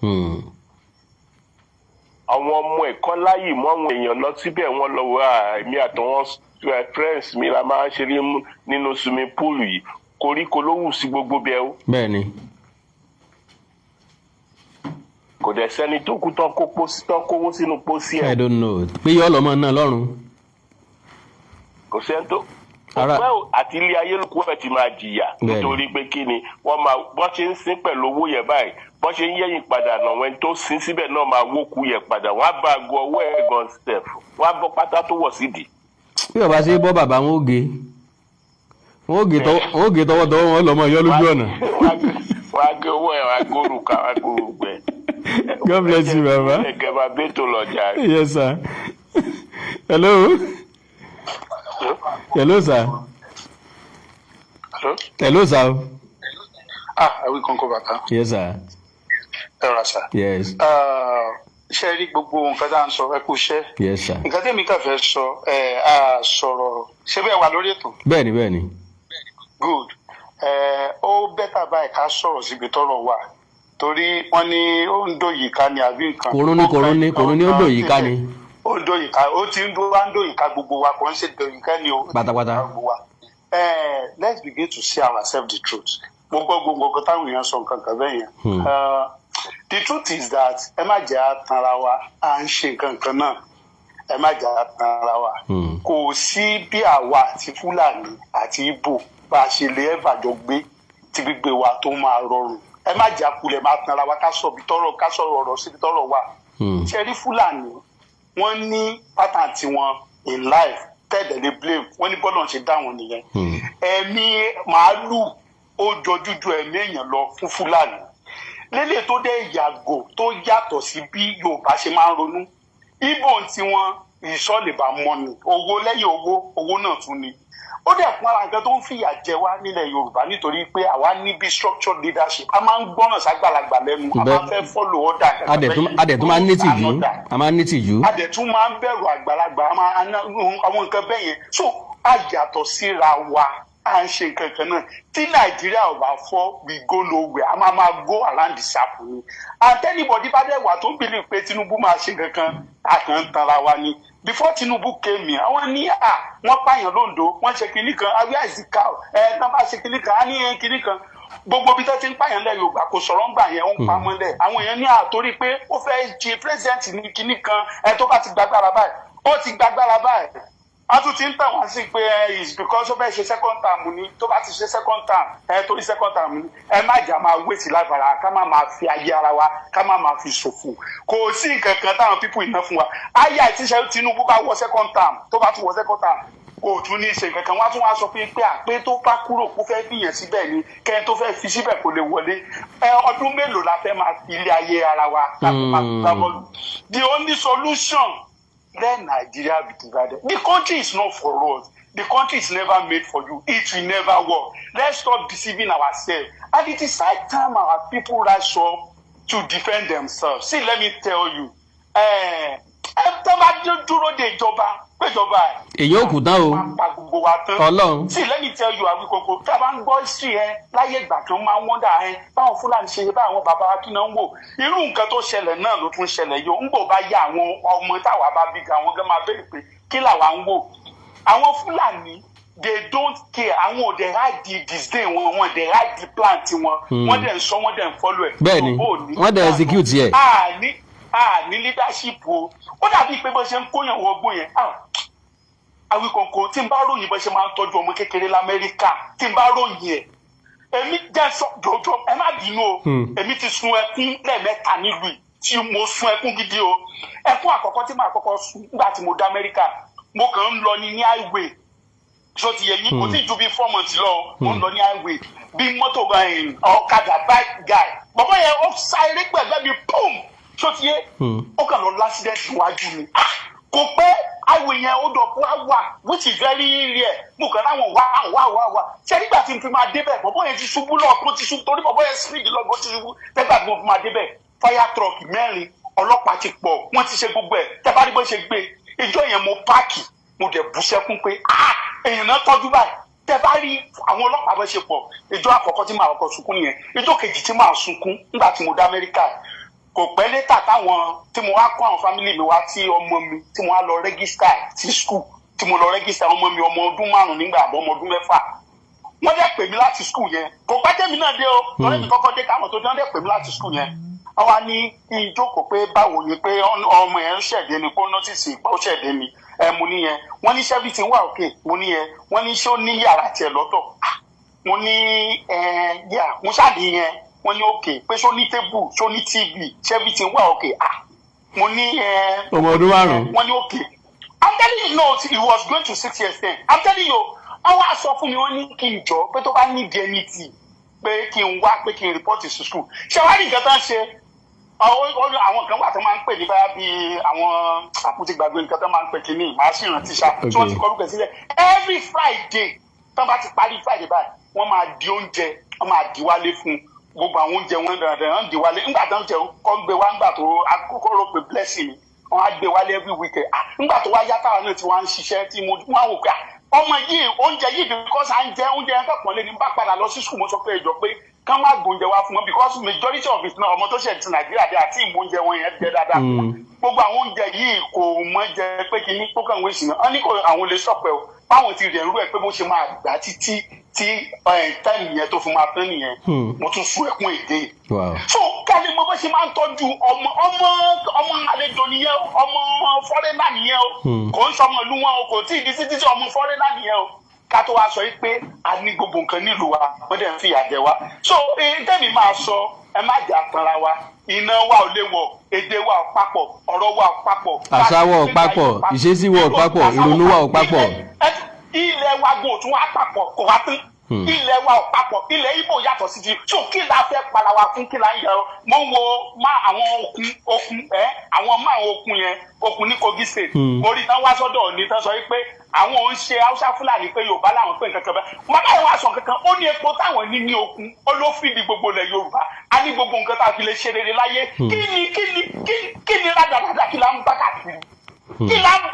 àwọn ọmọ ẹ̀kọ́ láyì mọ́ àwọn èèyàn lọ síbẹ̀ wọ́n lọ wá èmi àtàwọn friends mi la máa ń ṣeré nínú swimming pool yìí koríko ló wù sí gbogbo bẹ́ẹ̀ o.
bẹ́ẹ̀ni.
kò dẹ̀ sẹ́ni tó kú tán kówó sínú pósí ẹ̀.
I don't know pé yọ ọlọmọ náà lọ́rùn.
kò sẹ́ni tó. ọ̀pẹ́ àti ilé ayé ló kú ẹ̀ ti máa jìyà nítorí pé kí ni wọ́n ṣe ń sin pẹ̀lú owó yẹn báyìí wọ́n ṣe ń yẹ̀yìn padà náà wọ́n tó sin síbẹ̀ náà máa wókù yẹn padà wọ́n á bá aago ọwọ́ ẹ̀ gan step wọ́n á bọ́ pátá tó wọ̀ sídìí.
bí ọba ṣe bọ́ bàbá wọn ó gé tọwọ́tọwọ́ wọn lọ́mọ yọ lójú ọ̀nà.
wọ́n á gé owó ẹ̀ wọ́n á gbóòrù ká wọ́n á gbóòrù gbẹ.
God bless you, Baba.
ẹ̀gẹ́ máa bẹ́ tó lọ jà.
Yes, sir. Hello. Hello, sir. Hello, sir.
Are we going to go back?
Yes, sir.
Hello, sir.
Yes.
Ṣé rí gbogbo nǹkan tá à ń sọ ẹ kú iṣẹ́.
Yes, sir.
Nǹkan tẹ́mi kàn fẹ́ sọ sọ̀rọ̀ ṣé bẹ́ẹ̀ wà lórí ètò.
Bẹ́ẹ̀ni.
Good. Ó bẹ́tà báyìí ká sọ̀rọ̀ síbi tọ́rọ̀ wà torí wọ́n ní ó ń dòyìí ká ni àbí nǹkan.
Kòrún ní ó dòyìí ká ni.
Ó ń dòyìí ká ó ti ń dòyìí ká gbogbo wa kò ń ṣe dòyìí ká ni o.
Pátápátá.
Let's begin to say ourselves the truth. Gbogbo nǹkan táwọn èèyàn sọ nǹkan kan bẹ́ẹ̀ yẹn. The truth is that ẹ má jẹ́ àtànra wa à ń ṣe nǹkan kan náà ẹ má jẹ́ àtànra wa. Kò sí bí àwa àti Fúlàní àti Ìgbò bá a ṣe lè ẹ̀fàjọ gbé tí gbígbé wa tó máa rọrùn. Ẹ má jà kulẹ̀ máa tanra wa ká sọ̀rọ̀ ọ̀rọ̀ síbi tọ́rọ̀ wà. Ṣé rí Fúlàní wọ́n ní pattern tiwọn in life tẹ́ẹ̀dẹ̀lé blame wọ́n ní bọ́lọ̀ ṣe dá wọn nìyẹn. Ẹ̀mí màálù ó jọjújú ẹ̀mí èèyàn lọ fún Fúlàní. Lélẹ̀ tó dé yàgò tó yàtọ̀ sí bí Yorùbá ṣe máa ń ronú. Ìgbò tiwọn ìṣọ́lẹ̀bà mọ́ni owó lẹ́yìn owó náà tún ni. Ó dẹ̀ fún ara nǹkan tó ń fìyà jẹ wá nílẹ̀ Yorùbá nítorí pé àwa ní bí structured leadership a máa ń gbọ́ràn ságbàlagbà lẹ́nu a máa fẹ́ follow order.
Adẹ̀tún máa ń ní tìjú.
Adẹ̀tún máa ń bẹ̀rù àgbàlagbà àwọn nǹkan bẹ́ẹ̀ yẹn. So a yàtọ̀ síra wa à ń ṣe nǹkan kan náà tí Nàìjíríà ò bá fọ́ we go nowhere a máa go around the circle ni. And anybody bá dẹ̀ wà tó ń believe pé Tinubu máa ṣe nǹkan kan a kàn ń tanra wa ni. Before Tinubu came here, àwọn ní wọ́n pààyàn lóńdó, wọ́n ṣe kinní kan, awíyá ìsìnká tán bá ṣe kinní kan, á ní kinní kan. Gbogbo bí tó ti ń pààyàn lẹ̀ Yorùbá kò sọ̀rọ̀ ńgbà yẹn, ó ń pa mọ́lẹ̀. Àwọn èèyàn ní àtórí pé ó fẹ́ ṣe president ní kinní kan, tó bá ti gbàgbára báyìí. Ó ti gbàgbára báyìí. A tún ti ń tàn wá sí pé is because ó fẹ́ ṣe second term ni, tó bá ti ṣe second term, torí second term ni, ẹ má jà máa wéètì lágbára, ká má máa fi ayé ara wa, ká má máa fi ṣòfò. Kò sí nǹkan kan táwọn pípọ̀ iná fún wa. Ayé àìtíṣe Tinubu bá wọ second term, tó bá tún wọ second term, kò tún ní ṣe nǹkan kan. Wọ́n á tún wá sọ pé àpé tó bá kúrò kó fẹ́ fìyàn síbẹ̀ ni, kẹ́ni tó fẹ́ fi síbẹ̀ kò lè wọlé. Ọdún mélòó la fẹ́ máa fi ilé ayé ara wa láti máa fi gbá bọ́ọ̀lù. The only solution, let Nigeria be divided. The country is not for us. The country is never made for you. It will never work. Let's stop deceiving ourselves. And it is high time our people rise up to defend themselves. See, let me tell you. Tó bá dúró de ìjọba, péjọba ẹ̀.
Èyí ò kù tán o.
Wọ́n pa gbogbo wa tán.
Ọlọ́run.
See, let me tell you, Awikoko, tá a bá ń gbọ́ history ẹ láyé ìgbà kan máa ń wọ́ndà ẹ báwọn Fúlàní ṣe báwọn bàbá wa kí náà ń wò. Irú nǹkan tó ṣẹlẹ̀ náà ló tún ṣẹlẹ̀ yìí. Ń bò bá yá àwọn ọmọ táwa bá bí ga àwọn gan máa béèrè pé kí làwa ń wò. Àwọn Fúlàní they don't care. Àwọn ò dẹ̀ hide the disdain wọn dẹ̀ hide the plan tiwọn. Wọ́n dẹ̀ ń sọ wọ́n dẹ̀ ń follow ẹ̀.
Bẹ́ẹ̀ni, wọ́n dẹ̀ execute yẹ.
Ní leadership o. Ó dàbí pé bó ṣe ń kóyàn wọgbó yẹn. Awikoko tí n bá ròyìn bó ṣe máa ń tọ́jú ọmọ kékeré l'Amẹ́ríkà tí n bá ròyìn ẹ̀ èmi jẹ́ sọ jọjọ ẹ má bínú o èmi ti sun ẹkún lẹ́ẹ̀mẹ́ta nílùú yìí tí mo sun ẹkún gidi o ẹkún àkọ́kọ́ tí màá kọ́kọ́ sun nígbà tí mo dé Amẹ́ríkà mo kàn ń lọ ní highway tó ti yẹ yín kò tí ju bí 4 months lọ mo ń lọ ní highway bí mọ́tò ọ̀kadà bike guy bàbá yẹn ó sáré gbẹ̀gbẹ́ mi pum tó ti yẹ ó kàn lọ lásìdẹ̀ntì wájú mi kò pẹ́ highway yẹn ó dọ̀ wá which is very rare mo kàn láwọn wá ṣé nígbà tí n fi máa débẹ̀ bàbá yẹn ti ṣubú lọ́ọ̀kún ti ṣubú torí bàbá yẹn speed lọ́gbọ́n ti ṣubú nígbà tí mo fi máa débẹ̀ fire truck 4 ọlọ́pàá ti pọ̀ wọ́n ti ṣe gbogbo ẹ̀ tẹ́ bá rí bó ṣe gbé ìjọ yẹn mo páàkì mo dẹ̀ bú sẹ́kún pé èèyàn náà tọ́jú báyìí tẹ́ bá rí àwọn ọlọ́pàá bó ṣe pọ̀ ìjọ àkọ́kọ́ tí màá kọ́kọ́ sunkún nìyẹn ìjọ kejì tí màá sunkún nígbà tí mo dé Amẹ́ríkà kò pẹ́ létà táwọn tí mo wá kó àwọn fámìlì mi wá tí ọmọ mi tí mo wá lọ rẹ́gísítà sí skul tí mo lọ rẹ́gísítà ọmọ mi ọmọ ọdún 5 nígbà àbọ̀ ọmọ ọdún 6 wọ́n dẹ̀ pè mí láti skul yẹn kò pẹ́ tẹ́mi náà dé o lọ́rẹ́ mi kọ́kọ́ dé káwọn tó dé wọ́n dẹ̀ pè mí láti skul yẹn wọ́n wá ní kí n jókòó pé báwo ni pé ọmọ yẹn ń ṣẹ̀dé ni kó nọ́tìsì ìgbà ó ṣẹ̀dé ni mo ní yẹn wọ́n ní ṣẹ́bìtì wà òkè mo ní yẹn wọ́n ní ṣé ó ní yàrá tiẹ̀ lọ́tọ̀ mo ní yà mo ṣáàdì yẹn wọ́n ní òkè pé ṣó ní tébù ṣó ní tv ṣẹ́bìtì wà òkè mo ní
ọmọ ọdún 5
wọ́n ní òkè I'm telling you no he was going to 6 years then I'm telling you àwọn aṣọ fún mi wọ́n ní kí n jọ pé tó bá ní dnit pé kí n wá pé kí n report to school ṣé wàá rí nǹkan tó ń ṣe àwọn kan wà tó máa ń pè ní báyà bíi àwọn àpótí gbàgbé nǹkan tó máa ń pè kínní màá sì rántí ṣá tí wọ́n ti kọ́ lókè sílẹ̀ every Friday tó bá ti parí Friday báyìí wọ́n máa di oúnjẹ wọ́n máa di wálé fún gbogbo àwọn oúnjẹ wọn dandan di wálé nígbà tó ń jẹ kọ́ gbé wá nígbà tó akókó rò pé blessing ni wọ́n á gbé wálé every weekend nígbà tó wá yá táwọn náà ti wá ń ṣiṣẹ́ tí mo wá wò pé ọmọ yìí oúnjẹ yìí because à ń jẹ oúnjẹ yẹn kọ̀pọ̀ lé ní bá padà lọ sí school mo sọ pé ìjọ pé kán má gbóúnjẹ wá fún wọn because majority of it náà ọmọ tó ṣẹ̀ ti Nàìjíríà dé àti ìmú oúnjẹ wọn yẹn jẹ dáadáa gbogbo àwọn oúnjẹ yìí kò mọ jẹ pé kí ní kó kàn wé sí náà wọn ní kò àwọn lè sọpẹ o báwọn ti rẹ̀ ń rú ẹ̀ pé bó ṣe máa gbà títí tí táìmù yẹn tó fi máa tán nìyẹn mo tún fún ẹkún èdè so kálí mo bó ṣe máa ń tọ́jú ọmọ àlejò nìyẹn o ọmọ fọ́rẹ́nà nìyẹn o kò ń sọmọ ìlú wọn o kò tí ì di títí tí ọmọ fọ́rẹ́nà nìyẹn o ká tó wá sọ yìí pé a ní gbogbo nǹkan nílùú wa wọ́n dẹ̀ ń fi ìyà jẹ wa so tẹ́mi máa sọ ẹ má jà tanra wa iná wa ò lè wọ̀ èdè wa ò papọ̀ ọ̀rọ̀ wa ò papọ̀
àṣà wa ò papọ̀ ìṣesí wa ò papọ̀ ìrònú wa ò papọ̀.
ilẹ̀ wa gbọ́ òtún wa papọ̀ kò wá pín ilẹ̀ wa ò papọ̀ ilẹ̀ Ìgbò yàtọ̀ sí ti so kí la fẹ́ para wa fún kí la ń yẹ mo ń wo má àwọn okun àwọn má àwọn okun yẹn okun ní Kogi state orí tán wá sọ́dọ̀ òní tán sọ pé àwọn ò ń ṣe Haúsá Fúlàní pé Yorùbá làwọn pé nǹkan kan bẹ́ẹ̀ wọn báyìí wá sọ kankan ó ní epo táwọn ní okun ó ló fìdí gbogbo ilẹ̀ Yorùbá a ní gbogbo nǹkan tá a fi lè ṣe rere láyé kí ni rádaràdà kí la ń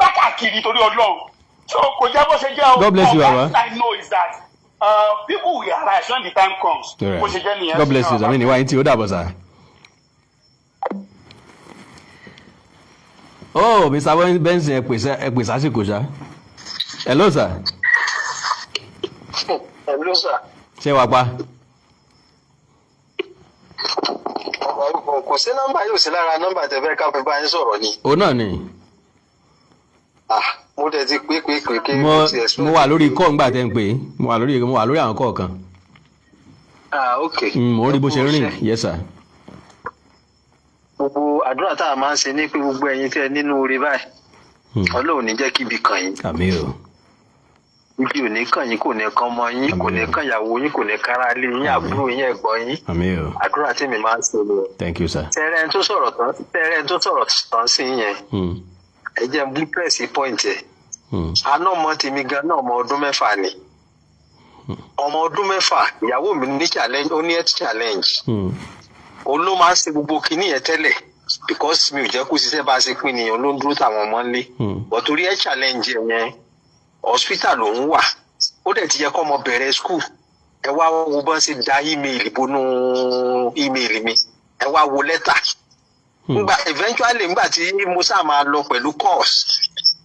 bá káàkiri torí Ọlọ́run so kò jẹ́ bó ṣe jẹ́ o.
God bless you, Baba.
What I know is that people will arise when the time comes. Bó ṣe jẹ́ nìyẹn.
God bless you. Àmì ìwà yín tí ó dàbọ̀ sá. Oh, Mr. Benson ẹ pè sásìkò ṣá. Hello sir.
Hello sir.
Ṣé wàá pa?
Kò sí nọ́mbà yóò sí lára nọ́mbà tẹ̀fẹ́ ká fi bá yín sọ̀rọ̀ ni.
Òun náà ni.
Mo dẹ̀ ti pé kí
mo wà lórí kọ́ ńgbà tẹ́ ń pè é mo wà lórí àwọn kọ́ kan.
Ok.
Mo rí bó ṣe rìn yes sir.
Gbogbo àdúrà tá a máa ń ṣe ní pé gbogbo ẹ̀yin tẹ́ nínú oore báyìí Ọlọ́run ní jẹ́ kí ibi kàn yín.
Àmín o.
Ibi ò ní kàn yín kò ní kan ọmọ yín kò ní kan ìyàwó yín kò ní kára lé yín àbúrò yín ẹ̀gbọ́n yín.
Àmín o.
Àdúrà tèmi máa ń ṣe ni.
Thank you sir.
Tẹ́rẹ́ tó sọ̀rọ̀ tán sí yẹn ẹ jẹ́ blue press point ẹ̀. Àná ọmọ tèmi gan náà ọmọ ọdún 6 ni. Ọmọ ọdún 6 ìyàwó mi ní challenge ó ní health challenge. Òun ló máa ń ṣe gbogbo kinní yẹn tẹ́lẹ̀ because mi ò jẹ́ kó ṣiṣẹ́ bá a ṣe pín nìyẹn ló ń dúró táwọn ọmọ ńlé. But torí health challenge yẹn hospital lòun wà ó dẹ̀ ti yẹ kó ọmọ bẹ̀rẹ̀ school ẹ wá wo bọ́n ṣe da email bónú email mi ẹ wá wo lẹ́tà eventually ngbà tí mo sá máa lọ pẹ̀lú course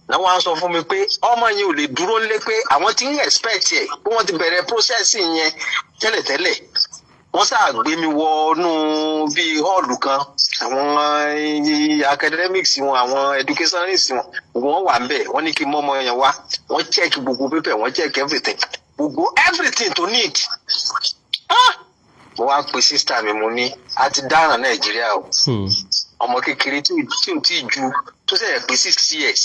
náà wọ́n á sọ fún mi pé ọmọ yẹn ò lè dúró lé pé àwọn ti ń expect ẹ̀ pé wọ́n ti bẹ̀rẹ̀ processing yẹn tẹ́lẹ̀tẹ́lẹ̀ wọ́n sá gbé mi wọnú bíi hall kan àwọn academics wọn àwọn educationalists wọn wọ́n wà ńbẹ̀ wọ́n ní kí mọ́mọ́ yẹn wá wọ́n check gbogbo paper wọ́n check everything to need mo wá pe sister mi mo ní a ti dáràn Nàìjíríà o ọmọ kékeré tí ò tí ju tó ṣẹ̀ṣẹ̀ pé 6 years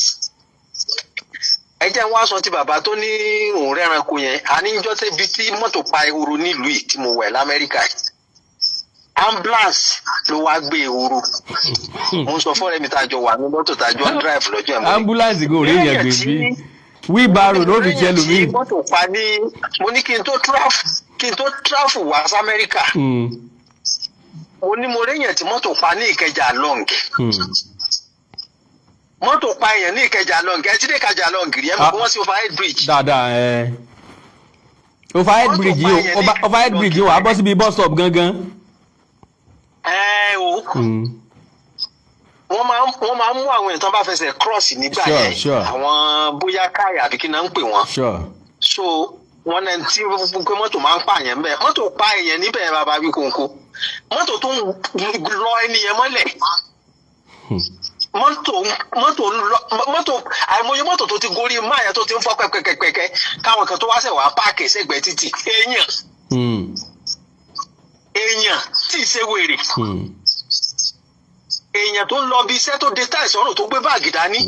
ẹ jẹ́ wá sọ ti bàbá tó ní òun rẹ́ranko yẹn àníjọ́ tẹ́bi tí mọ́tò pa ehoro nílùú yìí tí mo wẹ̀ l'Amẹ́ríkà ambulance ló wá gbé ehoro mo ń sọ fún ọ̀rẹ́ mi tàjọ wà ní mọ́tò tàjọ ń drive lọ́jọ́ ẹ̀mọ́
ambulance kò rí yẹn gbé bí wheelbarrow ló fi jẹ́ lómi.
mọ́tò pa ní mo ní kí n tó travel wá sí Amẹ́ríkà mo ní mo réyàn tí mọ́tò pa ní Ìkẹjà long mọ́tò pa èèyàn ní Ìkẹjà long ẹ ti dé Ìkẹjà long rí ẹ mọ̀ wọ́n sí overhead bridge.
dáadáa overhead bridge yìí wà á bọ́ síbi bus stop gangan.
wọ́n máa ń mú àwọn èèyàn tó bá fẹsẹ̀ cross nígbà yẹn àwọn bóyá káyà àbí kí náà ń pè wọ́n. so wọ́n náà tí pé mọ́tò máa ń pààyàn bẹ́ẹ̀ mọ́tò pa èèyàn níbẹ̀ bàbá wí kónkó mọ́tò tó ń lọ ẹnìyẹn mọ́lẹ̀ mọ́tò àìmọye mọ́tò tó ti gorí máyà tó ti ń fọ́ pẹ́pẹ́pẹ́pẹ́ káwọn kan tó wá ṣẹ̀ wá páàkì sẹ́gbẹ̀ẹ́ títì èèyàn tí ì ṣe wèrè èèyàn tó ń lọ bí iṣẹ́ tó dé táìsì ọ̀run tó gbé báàgì dání.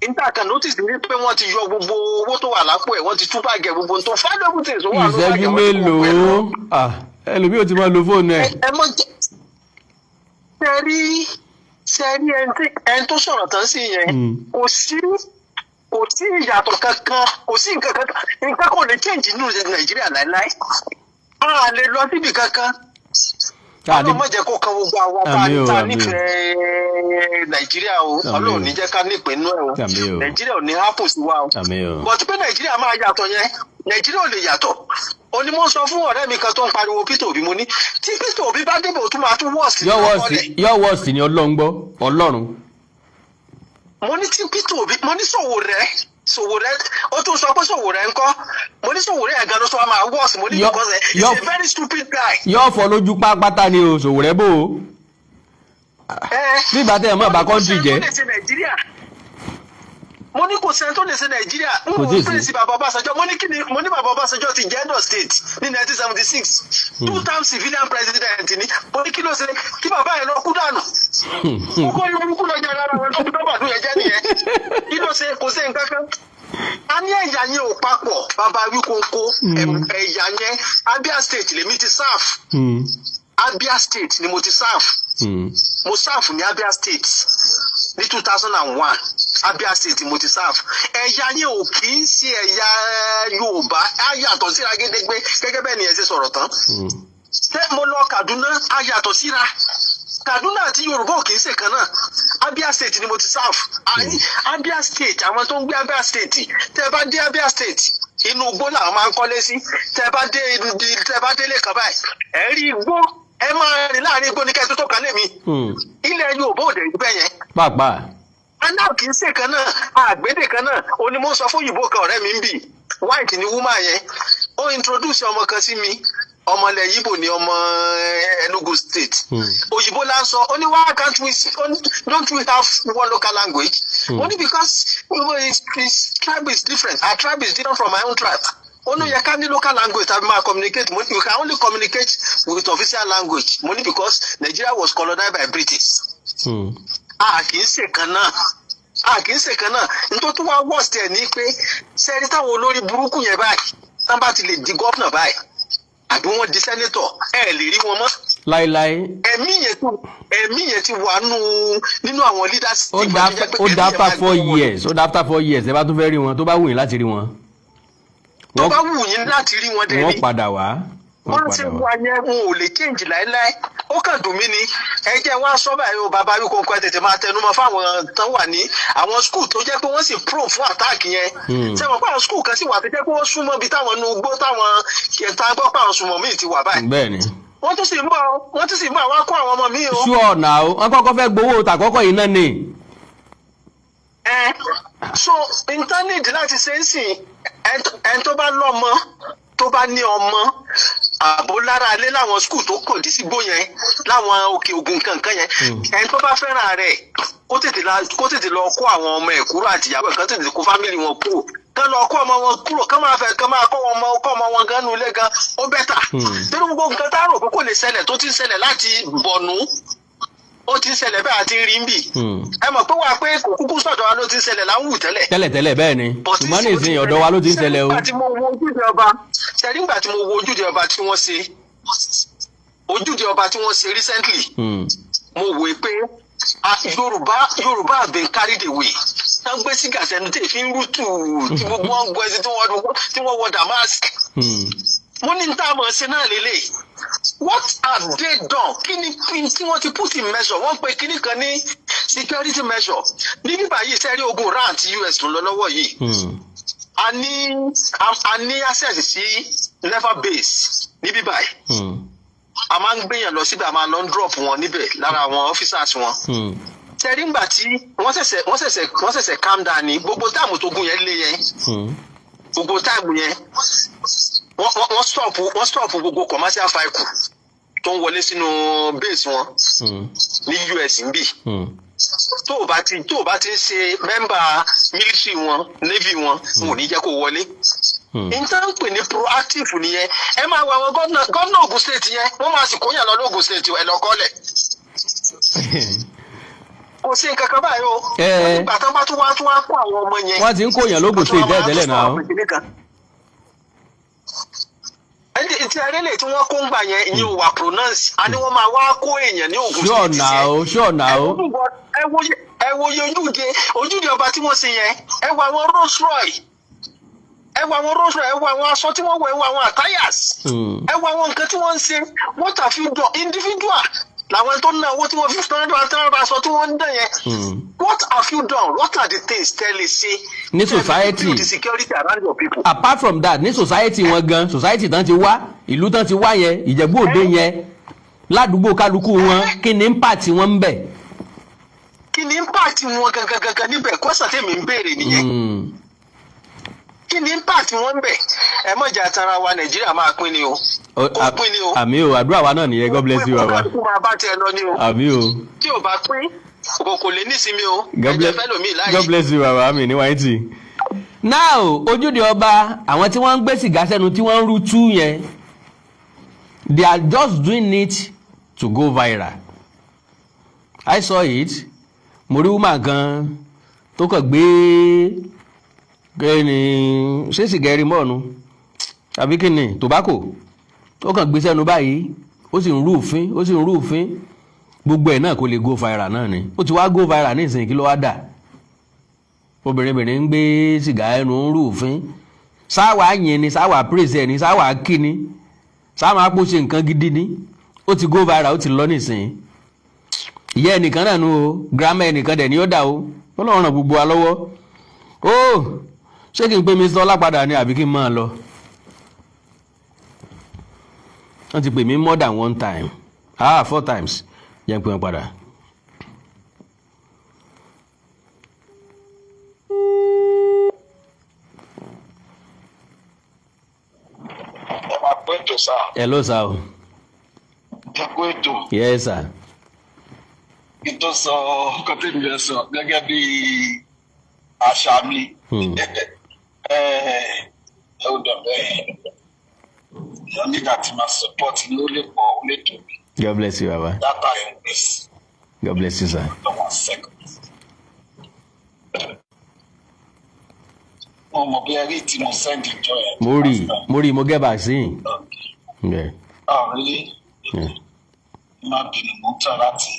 níta kan notice ní pé wọ́n ti yọ gbogbo owó tó wà lápò ẹ̀ wọ́n ti tú báàgì ẹ̀ gbogbo tó fáwọn things tó wà lórí báàgì ẹ̀ wọ́n ti kó pẹ̀lú.
ẹlòmíì ò ti máa lo fóònù ẹ̀.
ẹ mọ sẹ́rí ẹni tó sọ̀rọ̀ tán sí yẹn kò sí ìyàtọ̀ kankan kò sí nǹkan kò lè change nínú Nàìjíríà láéláé a lè lọ síbi kankan Ọlọ́run má jẹ́ kó kan gbogbo àwọn bá nífẹ̀ẹ́ Nàìjíríà o Ọlọ́run ní jẹ́ ká nípinnu ẹ̀ o Nàìjíríà ò ní hápò sí wa o but pé Nàìjíríà máa yàtọ̀ yẹn Nàìjíríà ò lè yàtọ̀ onímọ̀ sọ fún ọ̀rẹ́ mi kan tó ń pariwo Peter Obi mo ní tí Peter Obi bá débò tó máa tún wọ́ọ̀sì
yọ wọ́ọ̀sì ni Ọlọ́run
mo ní tí Peter Obi mo ní Sowore ó tún sọ pé Sowore ńkọ́ mo ní Sowore ẹ̀gá ló sọ máa wọ́ọ̀sì mo ní because he is a very stupid guy.
yóò fọ lójú pápátá ni o Sowore bò ó bí ìgbà tẹ̀ mọ́ bá kọ́ńtì jẹ́.
mo ní kò sẹ́ni tó lè ṣe Nàìjíríà n kò pèsè bàbá Ọbásanjọ́ mo ní bàbá Ọbásanjọ́ ti jẹ́ Edo State ní 1976 2 times civilian president ni mo ní kí ló ṣe kí bàbá yẹn lọ kú dànù kókó ní burúkú lọ́jà lára wọn tó kú dọ́bàdún yẹn jẹ́ nìyẹn kí ló ṣe kò sí nǹkan kan. a ní ẹ̀yà yẹn ò papọ̀ bàbá wí kónkó ẹ̀yà yẹn Abia State lèmi ti serve Abia State ni mo ti serve mo serve ní Abia State ní 2001 Abia State mo ti serve ẹ̀yà yẹn ò kì í ṣe ẹ̀yà Yorùbá á yàtọ̀ síra gédégbé gẹ́gẹ́ bẹ́ẹ̀ ni ẹ ṣe sọ̀rọ̀ tán mo lọ Kaduna á yàtọ̀ síra Kaduna àti Yorùbá ò kì í ṣe kan náà Abia State ni mo ti serve Abia State àwọn tó ń gbé Abia State tẹ́ bá dé Abia State inú igbó làwọn máa ń kọ́lé sí tẹ́ bá délé kan báyìí ẹ rí igbó ẹ máa rìn láàrin igbó ní kẹ́tù tó kan lèmi ilẹ̀ Yorùbá ò dẹ̀ bẹ́ẹ̀ yẹn.
pàápàá.
aná kì í ṣe kan náà àgbédè kan náà onímọ̀ sọ fún òyìnbó kan ọ̀rẹ́ mi ń bì white ni woman yẹn ó introduce ọmọ kan sí mi ọmọlẹ̀ Yíbò ni ọmọ Enugu State òyìnbó la ń sọ ó ní why can't we don't we have one local language only because his tribe is different our tribe is different from my own tribe. Only you can't local language tàbí máa communicate. You can only communicate with official language. Money because Nigeria was colonized by British. Kì í ṣe kan náà. Nítorí tó wá worst ẹ̀ ní pé sẹ́ni táwọn olórí burúkú yẹn báyìí tán bá ti lè di gọ́fìnà báyìí àbí wọ́n di sẹ́nétọ̀ ẹ̀ lè rí wọn mọ́.
Láíláí.
Ẹ̀mí yẹn ti wà nínú àwọn leaders.
Ó dá after 4 years. Ó dá after 4 years. Ẹ bá tún fẹ́ rí wọn tó bá wù yín láti rí wọn.
Tó bá wù yín láti rí wọn dẹ̀ ní.
Wọ́n padà wá.
Wọ́n ti wá yẹn wọn ò lè change láéláé ó kàn dùn mí ni ẹ jẹ́ wá sọ báyìí o bàbá wí kókó ẹ tètè máa tẹnumọ́ fáwọn tán wà ní àwọn skul tó jẹ́ pé wọ́n sì pro fún àtáàkì yẹn sẹ́wọ̀n pé àwọn skul kan sì wà tó jẹ́ pé wọ́n súnmọ́ bí táwọn inú igbó táwọn kẹta gbọ́ pé àwọn súnmọ́ míì ti wà báyìí.
bẹ́ẹ̀ni.
wọ́n tún sì ń bọ̀ àwọn akó àwọn ọmọ mi o.
sure now wọ́n kọ́kọ́ fẹ́ gbowó tàkọ́kọ́ yìí náà ni.
So intanẹ́ẹ̀tì láti ṣe é sìn ẹni tó bá lọ́mọ tó bá ní ọmọ àbó lára alẹ́ láwọn skul tó kòdì sígbó yẹn láwọn òkè ògùn kankan yẹn ẹni tó bá fẹ́ràn rẹ̀ kó tètè lọ kó àwọn ọmọ ẹ̀ kúrò àtìyàwó ẹ̀ kan tètè kó fámìlì wọn kúrò kán lọ kó ọmọ wọn kúrò kán máa kó ọmọ wọn gan nulẹ̀ gan ó bẹ́tà torí gbogbo nǹkan tá a rò pé kò lè ṣẹlẹ̀ tó ti ń ṣẹlẹ̀ láti Bọ̀nú ó ti ń ṣẹlẹ̀ bẹ́ẹ̀ àti rí ń bì ẹ mọ̀ pé wà pé kò kúkú sọ̀dọ̀ wa ló ti ń ṣẹlẹ̀ láwùú tẹ́lẹ̀
bẹ́ẹ̀ ni ṣùgbọ́n ní ìsìn ọ̀dọ̀ wa ló ti ń ṣẹlẹ̀ o.
nígbà tí mo wo ojúde ọba tí wọ́n ṣe recently mo wò pé Yorùbá have been carried away wọ́n gbé sí gàṣẹ́nu tí èéfín rútù tí gbogbo wọn gbọ́ ẹsẹ̀ tí wọ́n wọ damask mo ní níta mọ̀ ṣe náà lélẹ̀ what have they done kí ni tí wọ́n ti put in measure wọ́n pe kíní kan ní security measure ní bíbá yìí sẹ́rí ogun ran ti US tó lọ lọ́wọ́ yìí a ní access sí never base ní bíbá yìí a máa ń gbéyàn lọ síbẹ̀ a máa lọ ń drop wọn níbẹ̀ lára àwọn officers wọn sẹ́rí ńgbà tí wọ́n ṣẹ̀ṣẹ̀ calm down ní gbogbo táàmù tó gùn yẹn lé yẹn gbogbo táàmù yẹn wọ́n stop gbogbo commercial vehicle tó ń wọlé sínú base wọn ní US ń bì tó o bá ti ń ṣe mẹ́mbà military wọn navy wọn wọn ò ní jẹ́ kó wọlé nǹkan pè ní proactive nìyẹn ẹ máa wọ àwọn gómìnà Ògùn state yẹn wọ́n máa sì kóyàn lọ lóògùn state ẹ lọ́kọ́lẹ̀ kò sí nǹkan kan báyìí o nígbà tó bá tún wá kó àwọn ọmọ yẹn.
wọ́n ti ń kóyàn lóògùn state tẹ́lẹ̀ náà.
ti ẹrẹ́lẹ̀ tí wọ́n kó ń gbà yẹn ìyẹn ò wà pronounce a ní wọ́n máa wá kó èèyàn ní Ògùn state yẹn.
sure now.
ẹ wo ojúde ọba tí wọ́n ṣe yẹn ẹ wo àwọn Rolls Royce ẹ wo àwọn aṣọ tí wọ́n wọ ẹ wo àwọn attires ẹ wo àwọn nǹkan tí wọ́n ń ṣe what have you done individual làwọn tó ń ná owó tí wọ́n fi tán aṣọ tí wọ́n ń dán yẹn what have you done what are the things tẹ́lẹ̀ ṣe
ní society
the security around your people.
apart from that ní society wọn gan society tán ti wá ìlú tán ti wá yẹn Ìjẹ̀bú Òde yẹn ládùúgbò kálukú wọn kí ni impact wọn ń bẹ.
kí ni impact wọn gangan níbẹ̀ kọ́sà tèmi ń béèrè nìyẹn kí ni impact wọn ń bẹ ẹ mọ̀jà tara wa Nàìjíríà máa pín ni o kò pín ni o.
àmì o àdúrà wa náà nìyẹn God bless you baba.
kó máa bá tiẹ̀ lọ ni o.
àmì o.
tí o bá pín kò lè nísinmi o. ẹ̀jẹ̀ fẹ́ lómi láàyè.
God bless you baba mi ní wáyé tì. now ojúde ọba àwọn tí wọ́n ń gbé sìgá sẹ́nu tí wọ́n ń rú tú yẹn they are just doing it to go viral. I saw it mo rí woman kan tó kàn gbé kẹ́ni ṣé sìgá ẹ̀rí mọ́ọ̀nù àbí kí ni tobacco ó kàn gbé sẹ́nu báyìí ó sì ń rú òfin gbogbo ẹ̀ náà kò lè go viral náà ni ó ti wá go viral ní ìsìn kí ló wá dà obìnrin ń gbé sìgá ẹnu ń rú òfin sáwà yẹn ni sáwà praise ẹ ni sáwà kí ni sáwà àpò ṣe nǹkan gidi ni ó ti go viral ó ti lọ nísìn ìyá ẹnìkan náà nu o grandma ẹnìkan dẹ̀ ni ó dà o Ọlọ́run ràn gbogbo wa lọ́wọ́ ó ṣé kí n pè Mr. Ọlápadà ni àbí kí n máa lọ. wọ́n ti pè mí more than one time 4 times jẹ́ ń pè wọ́n padà.
ẹ máa pẹ́ tó sá.
hello sir o.
ẹ kú ètò.
yes sir.
ètò sọ kọ́tẹ́mi rẹ sọ gẹ́gẹ́ bí àṣà mi. ẹ ò dọ̀ bẹ́ẹ̀. You need that my support in only for only to me.
God bless you, Baba.
That time is.
God bless you, sir.
1 second. Mo bí ẹrí tí mo send ìjọ yẹn.
mo get vaccine.
Okay. Oh, really?
Yeah.
Má bínú mo tán láti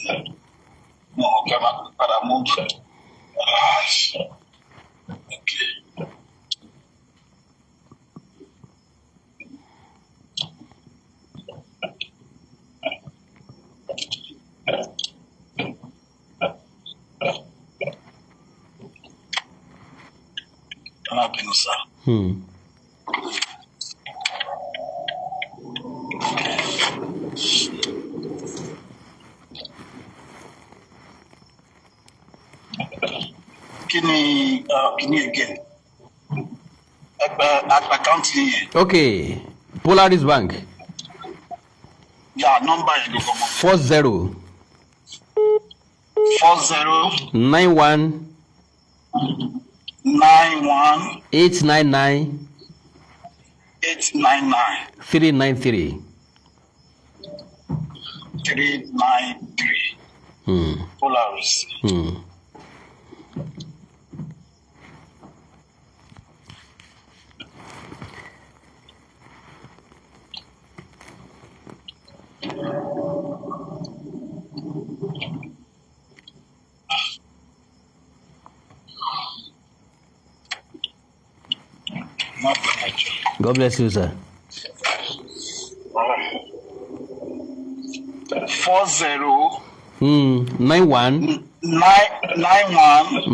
mo kẹ́ máa padà mú fẹ́. Okay. má bínú sá. Kí ni again? Account yẹn.
Okay, Polaris Bank.
Yeah, number is
40 91 899 393.
Polaris.
God bless you, sir. 91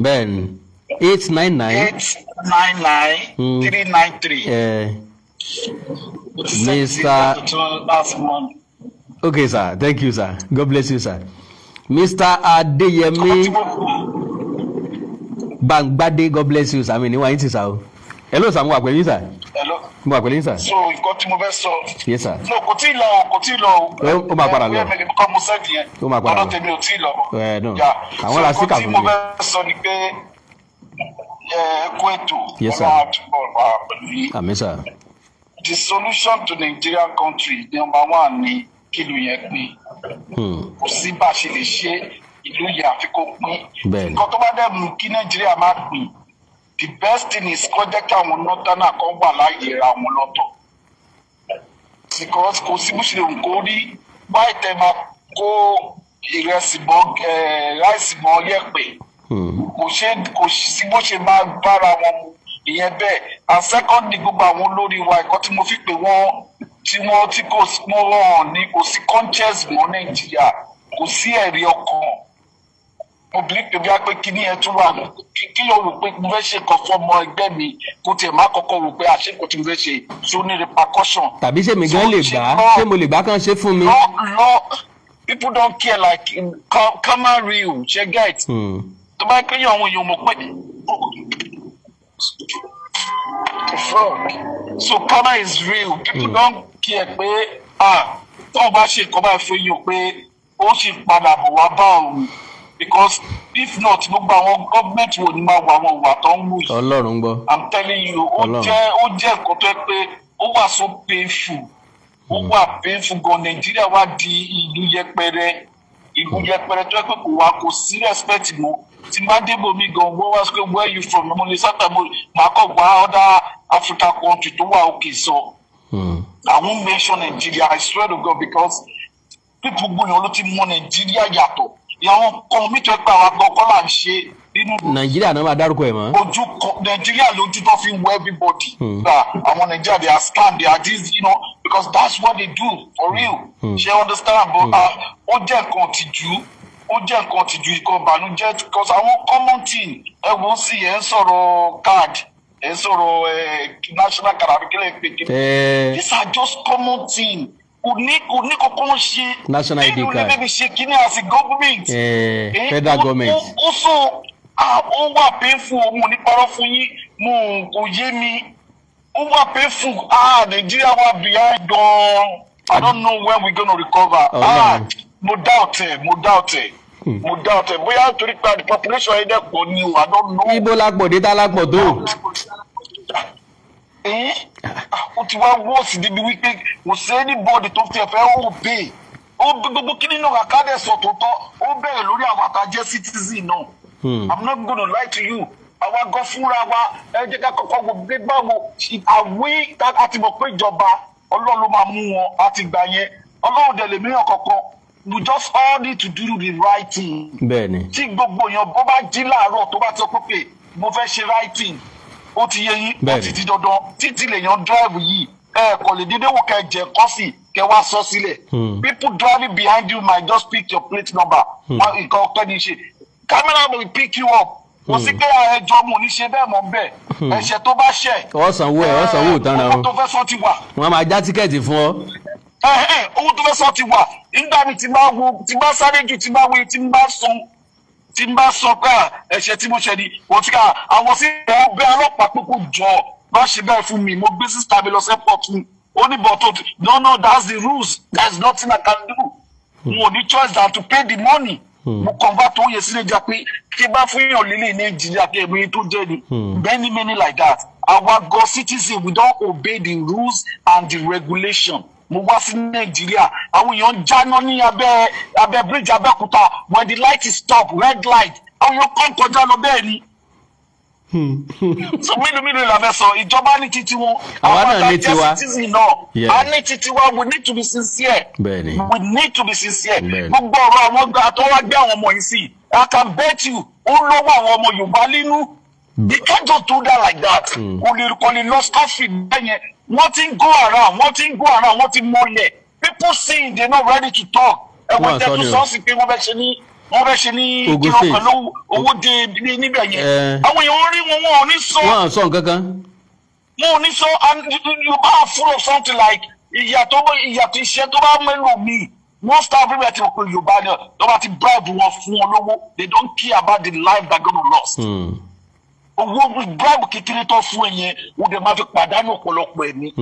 Ben 899 393. Mr. Okay, sir. Thank you, sir. God bless you, sir. Mr. Adeyemi Bangbade, God bless you, sir. I mean, you are sir. Hello, sir. Hello. Sir.
So, you got to move so.
Yes, sir.
No, continue.
Oh, my God. Oh, my God. No. I want to speak yes, sir. Amen, sir.
The solution to Nigerian country, number one, ni kilu yekni. Kò sí bá ṣe lè ṣe ìlú yẹn àfi kó pín. Nǹkan tó bá dẹ̀ mú kí Nàìjíríà má pín. The best thing is kó jẹ́ kí àwọn nọ́tánà kan wà láàyè ra wọn lọ́tọ̀. Because kò sí bó ṣe lè wù kó rí báyìí tẹ́ máa kó ìrẹsì bọ́ ráìsì bọ́ yẹ̀pẹ̀. Kò sí bó ṣe máa bára wọn mu. Ìyẹn bẹ́ẹ̀. And secondly, gbogbo àwọn olórí wa ẹ̀kọ́ tí mo fi pè wọ́n tí kò wọ́n ní kò sí conscience mọ́ Nàìjíríà kò sí ẹ̀rí ọkàn. Mo believe pé bí a pé kíní ẹ tún wà kí yóò rò pé mo fẹ́ ṣe nǹkan fún ọmọ ẹgbẹ́ mi kó tiẹ̀ má kọ́kọ́ rò pé àṣekò tí mo fẹ́ ṣe tí ó ní repercussion.
Tàbí ṣé mi gan lè gbà ṣé mo lè gbà kàn ṣe fún mi.
People don't care like karma real ṣe get. Tó bá kéèyàn àwọn èèyàn mọ̀ pé fraud. So karma is real. People don't care pé tó o bá ṣe nǹkan báyìí fún yín pé ó ṣì padà bọ̀ wá bá òun. Because if not, gbogbo àwọn government wo ni máa wà àwọn ìwà tó ń wù yìí.
Ọlọ́run gbọ́.
I'm telling you, ó jẹ́ nǹkan tó yẹ pé ó wà so painful. Ó wà painful gan. Nàìjíríà wá di ìlú yẹpẹrẹ. Ìlú yẹpẹrẹ tó yẹ pé kò sí respect mọ́. Tí n bá débò mi gan, wọ́n wá sọ pé where you from? Mo lè sátà mo máa kọ́ gba other African country tó wà òkè sọ. I won't mention Nigeria, I swear to God, because people gbóyàn ló ti mọ Nàìjíríà yàtọ̀. Ìyàwó kan mi tó ẹ pé àwọn agbọ̀kọ́ là ń ṣe nínú.
Nàìjíríà náà máa dárúkọ ẹ̀ mọ́.
Nàìjíríà lójú tó fi ń wọ everybody. Àwọn Nàìjíríà they are scam, they are this, because that's what they do for real. Ṣé understand? But ó jẹ́ nǹkan tìjú. Ìkan ìbànújẹ́ because àwọn common thing ẹ wò ó sì ẹ ń sọ̀rọ̀ card ẹ ń sọ̀rọ̀ national card àbíkẹ́lẹ́ pé these are just common thing. Kò ní kọ́kọ́ ṣe
national ID card
nínú ṣe kíní as a government
federal government.
Ó wà painful òun ní parọ́ fún yín mo kò yé mi ó wà painful Nigeria wà behind gan. I don't know when we gonna recover. Mo doubt ẹ bóyá torí pé the population yẹn dẹ́pọ̀ ni o I don't know.
Ibo lápò dé tá lápò tó.
Ó ti wá wọ́ọ̀sì débi wípé kò sí anybody tó fi ẹ̀fẹ́ obey. Ó gbogbo kíní náà àkádẹ́ sọ tòótọ́ ó bẹ̀rẹ̀ lórí àwọn àtàjẹ́ citizen náà. I'm not gonna lie to you. Àwa gan fúnra wa ẹ jẹ́ ká kọ́kọ́ wo gbégbá wo àwí àti mọ̀ pé ìjọba Ọlọ́run ló máa mú wọn àti gbà yẹn Ọlọ́run dẹ̀ lè mìíràn kankan. We just all need to do the right thing.
Bẹ́ẹ̀ni.
Tí gbogbo èèyàn bó bá jí láàárọ̀ tó bá ti sọ pé mo fẹ́ ṣe right thing ó ti yé yín ó ti di dandan títí lèèyàn drive yìí kò lè dédé wò kẹ́ jẹ kọ́fì kẹ́ wá sọ sílẹ̀. People driving behind you might just pick your plate number. Nǹkan ọ̀pẹ ní í ṣe. Camera will pick you up.
kò sí pé ẹjọ́ mo ní ṣe bẹ́ẹ̀ mọ́ bẹ́ẹ̀ ẹ̀ṣẹ̀ tó bá ṣẹ̀.
ọ̀sánwó tán ra o.
owó tó fẹ́ sọ ti wà.
wọ́n máa já tíkẹ́ẹ̀tì fún ọ.
owó tó fẹ́ sọ ti wà nígbà mi ti bá sáré jù ti bá wé tí n bá sọ pé ẹ̀ṣẹ̀ tí mo ṣẹ̀ ni wọ́n ti ká àwọn sí ìwọ̀n bẹ́ẹ̀ ọlọ́pàá pé kò jọ bá ṣe bẹ́ẹ̀ fún mi mo gbé sísá mi lọ sẹ́pọ̀t mi ó ní bọ̀ tó no that's the rules there's nothing I can do mo ní choice than to pay the money mo convert owó yẹn sí Nàìjíríà pé kí bá fún yàn lílé Nàìjíríà kí èmi tó jẹ́ ni many like that our God citizen we don't obey the rules and the regulation. Mo wá sí Nàìjíríà àwọn èèyàn jáná ní abẹ́ bridge Abẹ́òkúta when the light is stop red light àwọn èèyàn kàn kọjá lọ bẹ́ẹ̀ ni. So mélòó la fẹ́ sọ ìjọba ní títí wọn
àwa náà ní tiwa
citizen náà a ní títí wa we need to be sincere.
Bẹ́ẹ̀ni.
We need to be sincere. Gbogbo ọ̀rọ̀ àwọn àtọwà gbé àwọn ọmọ yìí sí I can bet you ó lọ́wọ́ àwọn ọmọ Yorùbá nínú. You can't just do that like that. Kò lè lọ scoffy bẹ́ẹ̀ yẹn. Wọ́n ti ń go around wọ́n ti mọlẹ̀ people saying they not ready to talk. Ẹ̀wọ̀n tẹ́tù sọ́ọ̀sì pé wọ́n fẹ́ ṣe ní kí wọ́n pẹ̀lú owó dé níbẹ̀ yẹn. Àwọn èèyàn rí wọn ò ní sọ.
Wọ́n sọ nǹkankan.
Wọn ò ní sọ and you are full of something like ìyàtọ̀ iṣẹ́ tó bá mẹ́lò mi. Most of everywhere ti pé Yorùbá ni tó bá ti bribe wọn fún wọn lówó they don't care about the life they're gonna lost. Owó bribe kékeré tó fún ẹ̀yẹn wọ́n dẹ̀ máa fi pàdánù ọ̀pọ̀lọpọ̀ ẹ̀mí.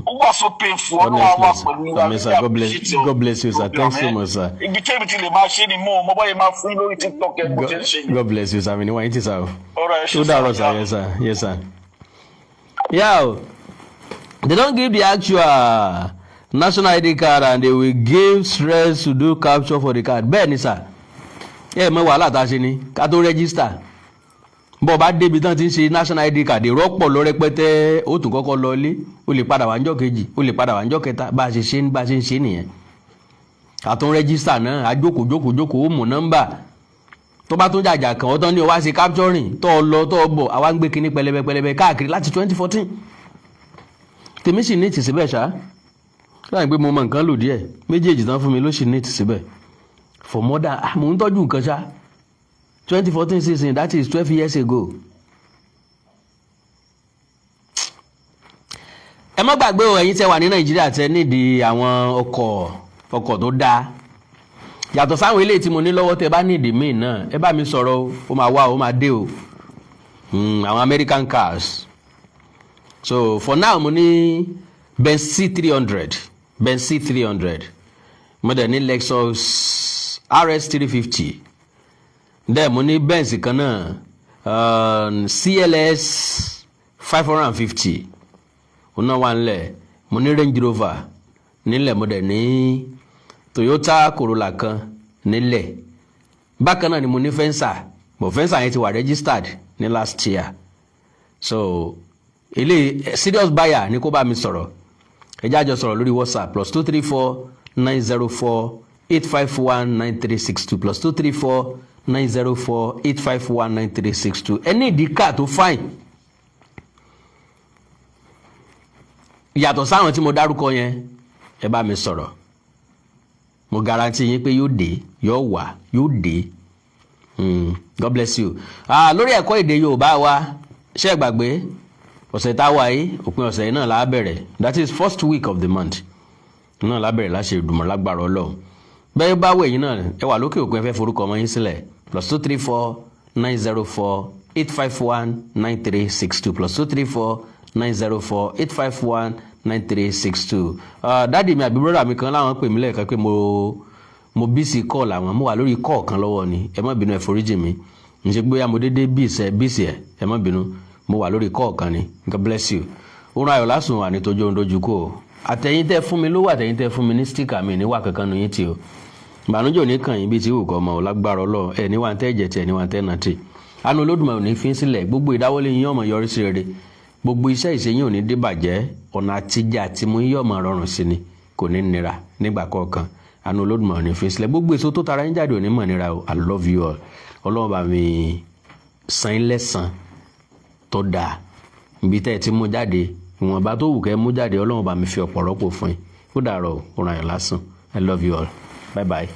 Ó wà so painful ọlọ́wà wà pẹ̀lú
wa. God bless you sir, thanks so much sir.
Ibi tẹ́bi ti lè máa ṣe ni mo bọ́ yẹn máa fún lórí TikTok ẹ̀ bó ṣe ń ṣe yìí.
God bless you sir, mi ni wọ́n yín ti sá o.
Ọ̀rọ̀ ẹ̀ ṣe
sá. Ó dàrọ̀ sir, yes sir. Yeah, they don't give the actual national ID card and they will give stress to do capture for the card. Bẹ́ẹ̀ ni sir, mọ wàhálà tá a ṣe ni ká tó register. Bọ́ bá débi tán ti ń ṣe national ID card rọ́pọ̀ lọ rẹpẹtẹ ó tún kọ́kọ́ lọ ilé ó lè padà wá ńjọ́ kejì ó lè padà wá ńjọ́ kẹta bá a ṣe ń ṣe nìyẹn. Àtún register náà àjókòó ó mú nọ́mbà tó bá tún jàjà kàn ó tán ní o wá ṣe capturing tó lọ tó bọ̀ àwa ń gbé kinní pẹlẹbẹ káàkiri láti 2014. Tèmi sì ní ìtìsíbẹ̀ ṣá láì pé mo mọ nǹkan lò díẹ̀ méjèèjì tán fún mi ló sì ní ìtìsíbẹ̀ for more than mo ń tọ́jú nǹkan ṣá 2014 season that is 12 years ago. Ẹ má gbàgbé o ẹ̀yin tẹ́ wà ní Nàìjíríà tẹ́ nídìí àwọn ọkọ̀ tó dáa yàtọ̀ sáwọn eléyìí tí mo ní lọ́wọ́ tẹ́ bá nídìí míì náà ẹ bá mi sọ̀rọ̀ ó máa wá ó máa dé o àwọn American cars. So for now mo ní Benz C300 mo dẹ̀ ní Lexus RS 350 dẹ̀ mo ní Benz kan náà CLS 550 òun náà wà nílẹ̀ mo ní Range Rover nílẹ̀ mo dẹ̀ ní Toyota Corolla kan nílẹ̀ bákan náà ni mo ní Venza but Venza yẹn ti wà registered ní last year. So ilé serious buyer ni kó bá mi sọ̀rọ̀ ẹ jẹ́ àjọ sọ̀rọ̀ lórí WhatsApp +234 904 851 9362 +234 904 851 9362. Ẹni ìdí káà tó fine yàtọ̀ sáwọn tí mo dárúkọ yẹn ẹ bá mi sọ̀rọ̀ mo guarantee yín pé yóò dé yóò dé. God bless you. Lórí ẹ̀kọ́ èdè Yorùbá wa ṣé ẹ gbàgbé ọ̀sẹ̀ tá a wà yìí òpin ọ̀sẹ̀ yìí náà la bẹ̀rẹ̀ that is first week of the month náà la bẹ̀rẹ̀ láṣẹ Ìdùmọ̀ lágbára Ọlọ́run bẹ́ẹ̀ bá wẹ̀ yín náà ẹ wà lókè òkun ẹ fẹ́ forúkọ ọmọ yín sílẹ̀ +234 904 851 9362 +234 904 851 9362. Dáàdì mi àbí brọ́dà mi kan láwọn pè mí lẹ́ẹ̀kan pé mo bí sí kọ́ọ̀lù àwọn mo wà lórí kọ́ọ̀ kan lọ́wọ́ ni ẹ má bínú ẹ foríjì mi n ṣe pé mo dédé bíìsì ẹ má bínú mo wà lórí kọ́ọ̀ kan ni God bless you. Oorun ayọ̀ lásùn wà ní tójú ohun dojú kó o àtẹ̀yìn tẹ́ fún mi lówó àtẹ̀yìn tẹ́ fún mi ní stíkà mi níwà kankan nu yín tí o ìbànújẹ́ òní kàn yín bíi ti wùkọ́ ọmọ lágbára Ọlọ́run ẹ̀ níwà ń tẹ́ ẹ̀jẹ̀ tí ẹ̀ níwà ń tẹ́ náà tì àánú Olódùmarè ò ní fi sílẹ̀ gbogbo ìdáwọ́lé yín ọmọ yọrí sí rere gbogbo iṣẹ́ ìṣẹ́yìn ò ní débàjẹ́ ọ̀nà àtijọ́ àti mú yín ọmọ rọrùn sí ni kò ní nira nígbà kọ̀ọ̀kan àánú Olódùmarè ò ní fi sílẹ̀ gbogbo èso tó tara yín jáde ò ní mọ̀ nira o I love you all Ọlọ́run bá mi san yín lẹ́san tó dáa ibi tẹ́ ẹ ti mú jáde ìwọ̀nba tó wù kẹ́ mú jáde Ọlọ́run bá mi fi ọ̀pọ̀ rọ́pò fún yín ó dàárọ̀ ọ̀ràn ayọ̀ lásán I love you all bye bye.